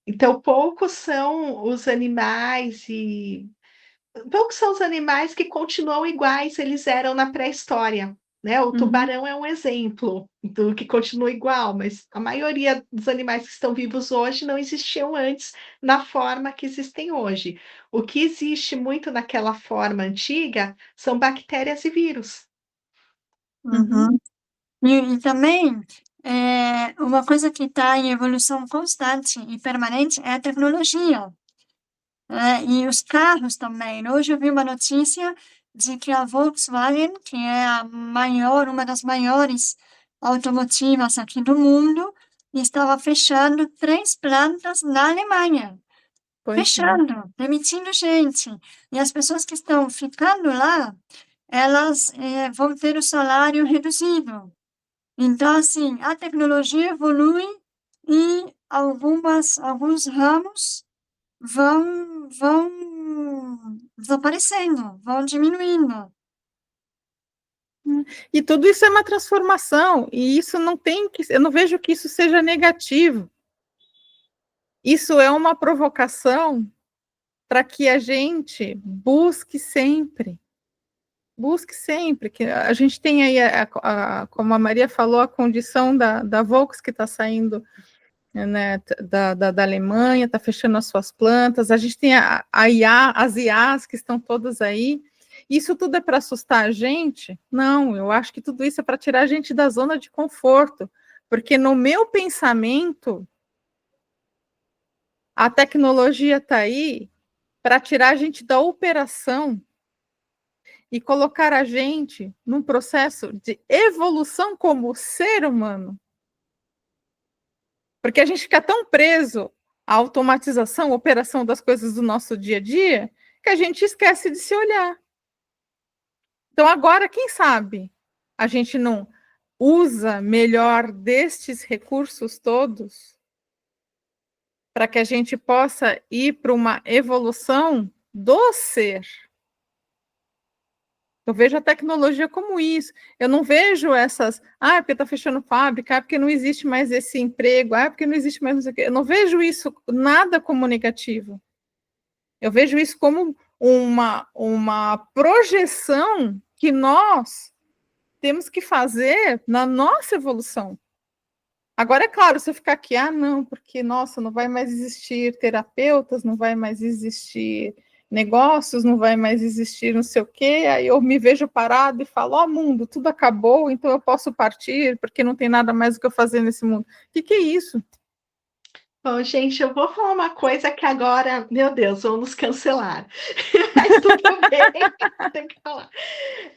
Então, poucos são os animais que continuam iguais eles eram na pré-história, né? O Uhum. tubarão é um exemplo do que continua igual, mas a maioria dos animais que estão vivos hoje não existiam antes na forma que existem hoje. O que existe muito naquela forma antiga são bactérias e vírus. Uhum. Uhum. E também, uma coisa que está em evolução constante e permanente é a tecnologia. E os carros também. Hoje eu vi uma notícia de que a Volkswagen, que é a maior, uma das maiores automotivas aqui do mundo, estava fechando 3 plantas na Alemanha. Pois é. Fechando, demitindo gente. E as pessoas que estão ficando lá, elas vão ter o salário reduzido. Então, assim, a tecnologia evolui e alguns ramos vão desaparecendo, vão diminuindo. E tudo isso é uma transformação, e isso não tem que, eu não vejo que isso seja negativo. Isso é uma provocação para que a gente busque sempre, que a gente tem aí, como a Maria falou, a condição da Volks que está saindo, né, da Alemanha, está fechando as suas plantas, a gente tem a IA, as IAs que estão todas aí. Isso tudo é para assustar a gente? Não, eu acho que tudo isso é para tirar a gente da zona de conforto, porque no meu pensamento, a tecnologia está aí para tirar a gente da operação e colocar a gente num processo de evolução como ser humano. Porque a gente fica tão preso à automatização, à operação das coisas do nosso dia a dia, que a gente esquece de se olhar. Então, agora, quem sabe a gente não usa melhor destes recursos todos para que a gente possa ir para uma evolução do ser. Eu vejo a tecnologia como isso. Eu não vejo essas, porque está fechando fábrica, porque não existe mais esse emprego, porque não existe mais não sei o quê. Eu não vejo isso nada como negativo. Eu vejo isso como uma projeção que nós temos que fazer na nossa evolução. Agora, é claro, se eu ficar aqui, não, porque, nossa, não vai mais existir terapeutas, não vai mais existir negócios, não vai mais existir não sei o quê, aí eu me vejo parado e falo, mundo, tudo acabou, então eu posso partir, porque não tem nada mais o que eu fazer nesse mundo. O que é isso? Bom, gente, eu vou falar uma coisa que agora, meu Deus, vão nos cancelar. Mas tudo bem, tem que falar.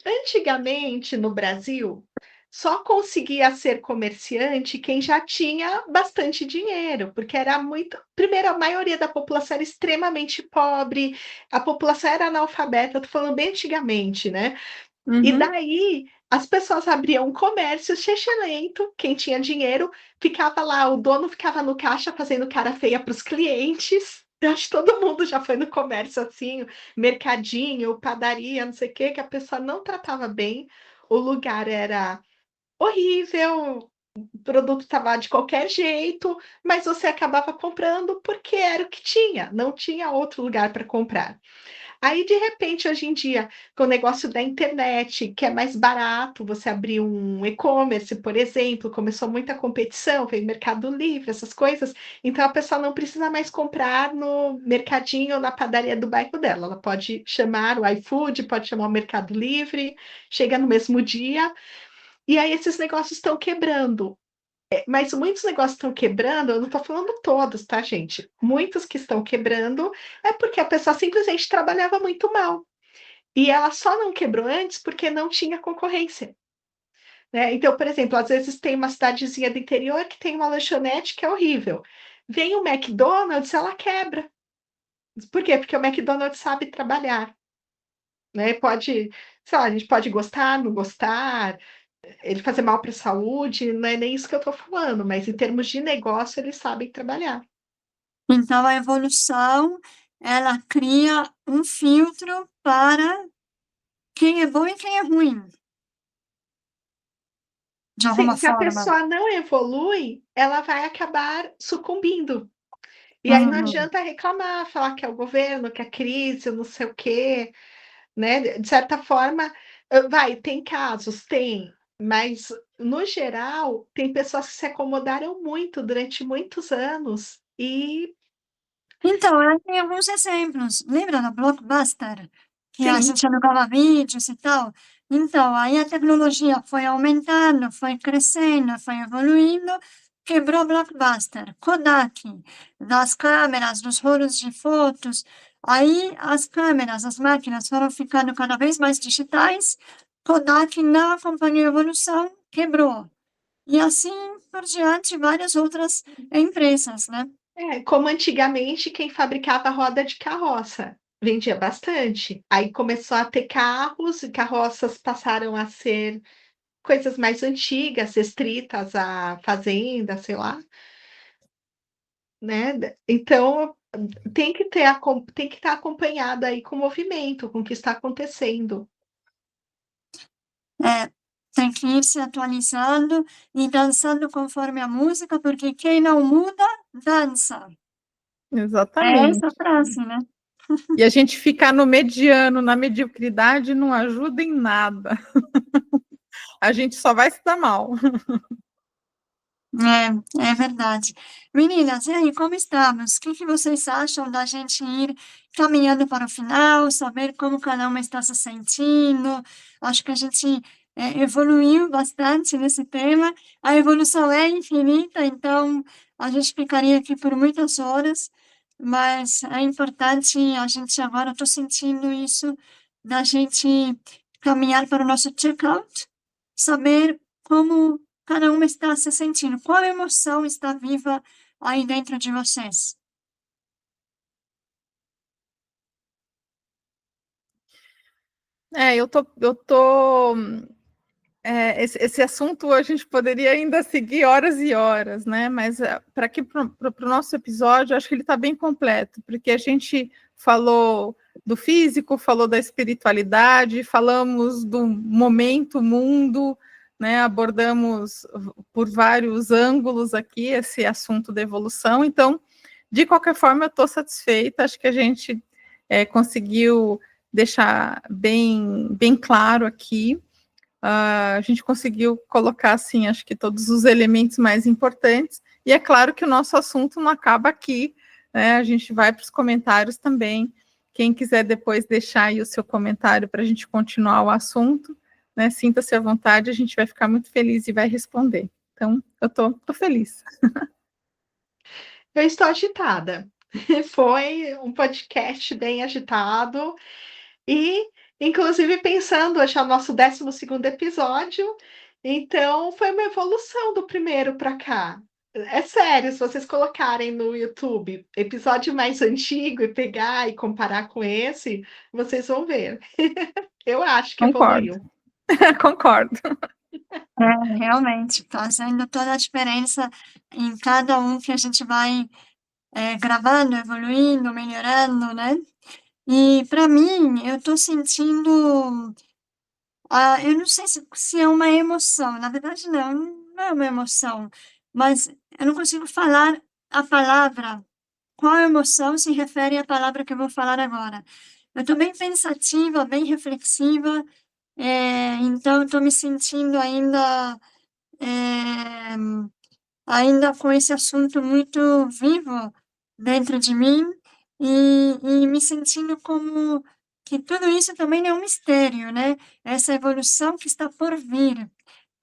Antigamente, no Brasil, só conseguia ser comerciante quem já tinha bastante dinheiro, porque era muito. Primeiro, a maioria da população era extremamente pobre, a população era analfabeta, estou falando bem antigamente, né? E Uhum. daí as pessoas abriam um comércio lento, quem tinha dinheiro ficava lá, o dono ficava no caixa fazendo cara feia para os clientes, Eu acho que todo mundo já foi no comércio assim, mercadinho, padaria, não sei o quê, que a pessoa não tratava bem, o lugar era horrível, o produto estava de qualquer jeito, mas você acabava comprando porque era o que tinha, não tinha outro lugar para comprar. Aí, de repente, hoje em dia, com o negócio da internet, que é mais barato você abrir um e-commerce, por exemplo, começou muita competição, veio Mercado Livre, essas coisas, então a pessoa não precisa mais comprar no mercadinho ou na padaria do bairro dela, ela pode chamar o iFood, pode chamar o Mercado Livre, chega no mesmo dia, e aí esses negócios estão quebrando. Mas muitos negócios estão quebrando, eu não estou falando todos, tá, gente? Muitos que estão quebrando é porque a pessoa simplesmente trabalhava muito mal. E ela só não quebrou antes porque não tinha concorrência, né? Então, por exemplo, às vezes tem uma cidadezinha do interior que tem uma lanchonete que é horrível. Vem o McDonald's, ela quebra. Por quê? Porque o McDonald's sabe trabalhar, né? Pode, sei lá, a gente pode gostar, não gostar, ele fazer mal para a saúde, não é nem isso que eu estou falando, mas em termos de negócio, eles sabem trabalhar. Então, a evolução, ela cria um filtro para quem é bom e quem é ruim, de Sim, alguma se a forma. pessoa não evolui, ela vai acabar sucumbindo. E aí não Uhum. adianta reclamar, falar que é o governo, que é a crise, não sei o quê, né? De certa forma, tem casos, tem, mas no geral, tem pessoas que se acomodaram muito durante muitos anos e Então, tem alguns exemplos. Lembra da Blockbuster? Que a sim, gente alugava vídeos e tal? Então, aí a tecnologia foi aumentando, foi crescendo, foi evoluindo, quebrou a Blockbuster. Kodak, das câmeras, dos rolos de fotos. Aí as câmeras, as máquinas foram ficando cada vez mais digitais. Kodak não acompanhou a evolução, quebrou. E assim por diante, várias outras empresas, né? como antigamente quem fabricava roda de carroça, vendia bastante. Aí começou a ter carros e carroças passaram a ser coisas mais antigas, restritas à fazenda, sei lá, né. Então, tem que estar acompanhada aí com o movimento, com o que está acontecendo. É, tem que ir se atualizando e dançando conforme a música, porque quem não muda, dança. É essa a Exatamente. frase, né? E a gente ficar no mediano, na mediocridade, não ajuda em nada. A gente só vai se dar mal. É verdade. Meninas, e aí, como estamos? O que que vocês acham da gente ir caminhando para o final, saber como cada uma está se sentindo? Acho que a gente evoluiu bastante nesse tema. A evolução é infinita, então a gente ficaria aqui por muitas horas, mas é importante a gente agora, estou sentindo isso, da gente caminhar para o nosso check-out, saber como cada uma está se sentindo. Qual emoção está viva aí dentro de vocês? Esse assunto a gente poderia ainda seguir horas e horas, né? Mas para aqui para o nosso episódio, acho que ele está bem completo, porque a gente falou do físico, falou da espiritualidade, falamos do momento, mundo, né? Abordamos por vários ângulos aqui esse assunto da evolução. Então, de qualquer forma, eu estou satisfeita. Acho que a gente conseguiu deixar bem claro aqui. A gente conseguiu colocar, assim, acho que todos os elementos mais importantes, e é claro que o nosso assunto não acaba aqui, né? A gente vai para os comentários também. Quem quiser depois deixar aí o seu comentário para a gente continuar o assunto, né? Sinta-se à vontade, a gente vai ficar muito feliz e vai responder. Então, eu tô feliz. Eu estou agitada. Foi um podcast bem agitado e, inclusive, pensando, hoje é o nosso 12º episódio, então foi uma evolução do primeiro para cá. É sério, se vocês colocarem no YouTube episódio mais antigo e pegar e comparar com esse, vocês vão ver. Eu acho que Concordo, evoluiu. concordo. Realmente, fazendo toda a diferença em cada um que a gente vai gravando, evoluindo, melhorando, né? E para mim, eu estou sentindo, eu não sei se é uma emoção, na verdade não é uma emoção, mas eu não consigo falar a palavra. Qual emoção se refere à palavra que eu vou falar agora? Eu estou bem pensativa, bem reflexiva, então estou me sentindo eh, ainda com esse assunto muito vivo dentro de mim e me sentindo como que tudo isso também é um mistério, né? Essa evolução que está por vir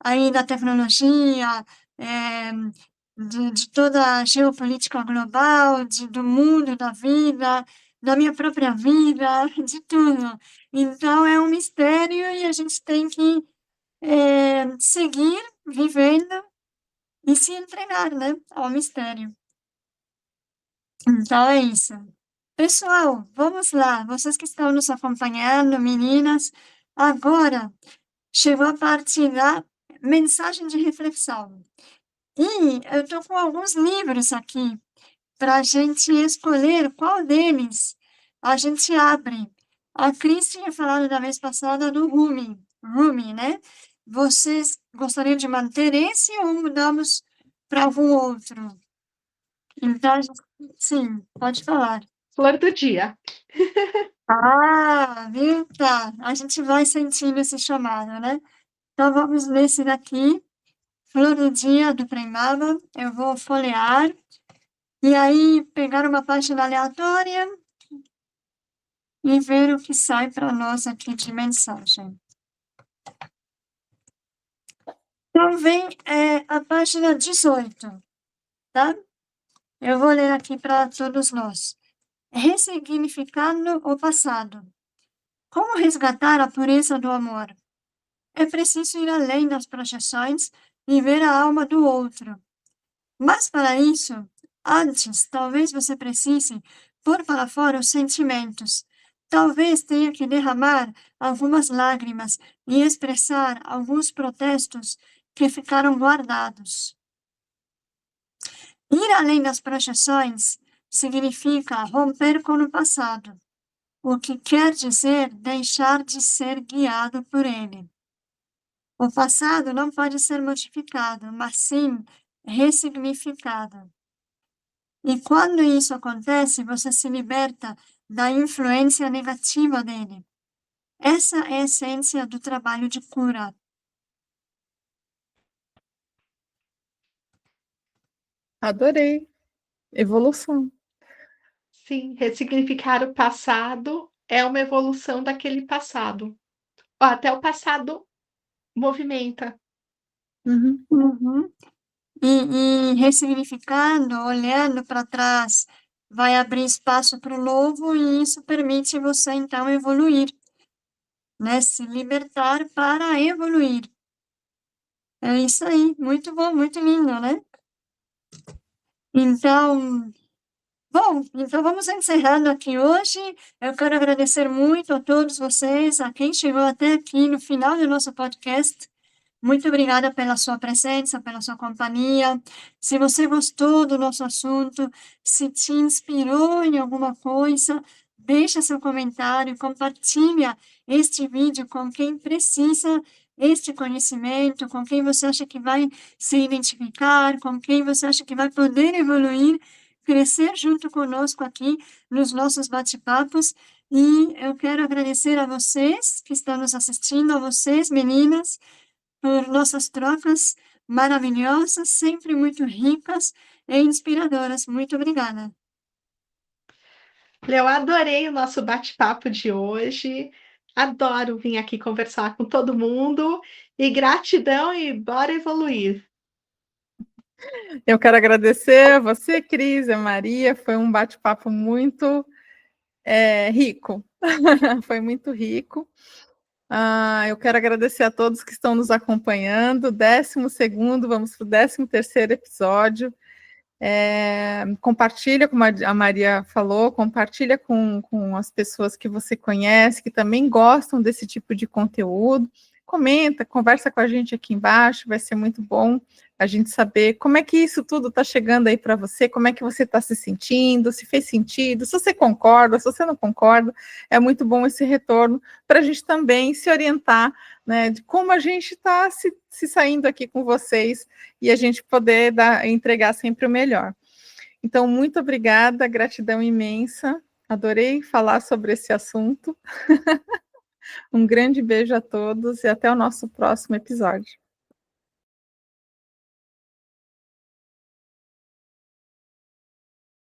aí da tecnologia, eh, de toda a geopolítica global, do mundo, da vida, da minha própria vida, de tudo. Então é um mistério e a gente tem que seguir vivendo e se entregar, né, ao mistério. Então é isso. Pessoal, vamos lá, vocês que estão nos acompanhando, meninas, agora chegou a parte da mensagem de reflexão. E eu estou com alguns livros aqui para a gente escolher qual deles a gente abre. A Cris tinha falado da vez passada do Rumi, né? Vocês gostariam de manter esse ou mudamos para algum outro? Então, sim, pode falar. Flor do dia. Ah, viu? Tá. A gente vai sentindo esse chamado, né? Então vamos nesse daqui, Flor do Dia, do Premava. Eu vou folhear e aí pegar uma página aleatória e ver o que sai para nós aqui de mensagem. Então vem a página 18, tá? Eu vou ler aqui para todos nós. Ressignificando o passado. Como resgatar a pureza do amor? É preciso ir além das projeções e ver a alma do outro. Mas para isso, antes, talvez você precise pôr para fora os sentimentos. Talvez tenha que derramar algumas lágrimas e expressar alguns protestos que ficaram guardados. Ir além das projeções significa romper com o passado, o que quer dizer deixar de ser guiado por ele. O passado não pode ser modificado, mas sim ressignificado. E quando isso acontece, você se liberta da influência negativa dele. Essa é a essência do trabalho de cura. Adorei. Evolução. Sim, ressignificar o passado é uma evolução daquele passado. Até o passado movimenta. Uhum. Uhum. E ressignificando, olhando para trás, vai abrir espaço para o novo e isso permite você, então, evoluir, né? Se libertar para evoluir. É isso aí, muito bom, muito lindo, né? Então, bom, então vamos encerrando aqui hoje. Eu quero agradecer muito a todos vocês, a quem chegou até aqui no final do nosso podcast. Muito obrigada pela sua presença, pela sua companhia. Se você gostou do nosso assunto, se te inspirou em alguma coisa, deixa seu comentário, compartilha este vídeo com quem precisa este conhecimento, com quem você acha que vai se identificar, com quem você acha que vai poder evoluir, crescer junto conosco aqui nos nossos bate-papos. E eu quero agradecer a vocês que estão nos assistindo, a vocês, meninas, por nossas trocas maravilhosas, sempre muito ricas e inspiradoras. Muito obrigada. Eu adorei o nosso bate-papo de hoje. Adoro vir aqui conversar com todo mundo. E gratidão e bora evoluir. Eu quero agradecer a você, Cris, a Maria. Foi um bate-papo muito rico. Foi muito rico. Eu quero agradecer a todos que estão nos acompanhando. 12º, vamos para o 13º episódio. Compartilha, como a Maria falou, compartilha com as pessoas que você conhece, que também gostam desse tipo de conteúdo. comenta, conversa com a gente aqui embaixo, vai ser muito bom a gente saber como é que isso tudo está chegando aí para você, como é que você está se sentindo, se fez sentido, se você concorda, se você não concorda, é muito bom esse retorno para a gente também se orientar, né, de como a gente está se saindo aqui com vocês e a gente poder entregar sempre o melhor. Então, muito obrigada, gratidão imensa, adorei falar sobre esse assunto. Um grande beijo a todos e até o nosso próximo episódio.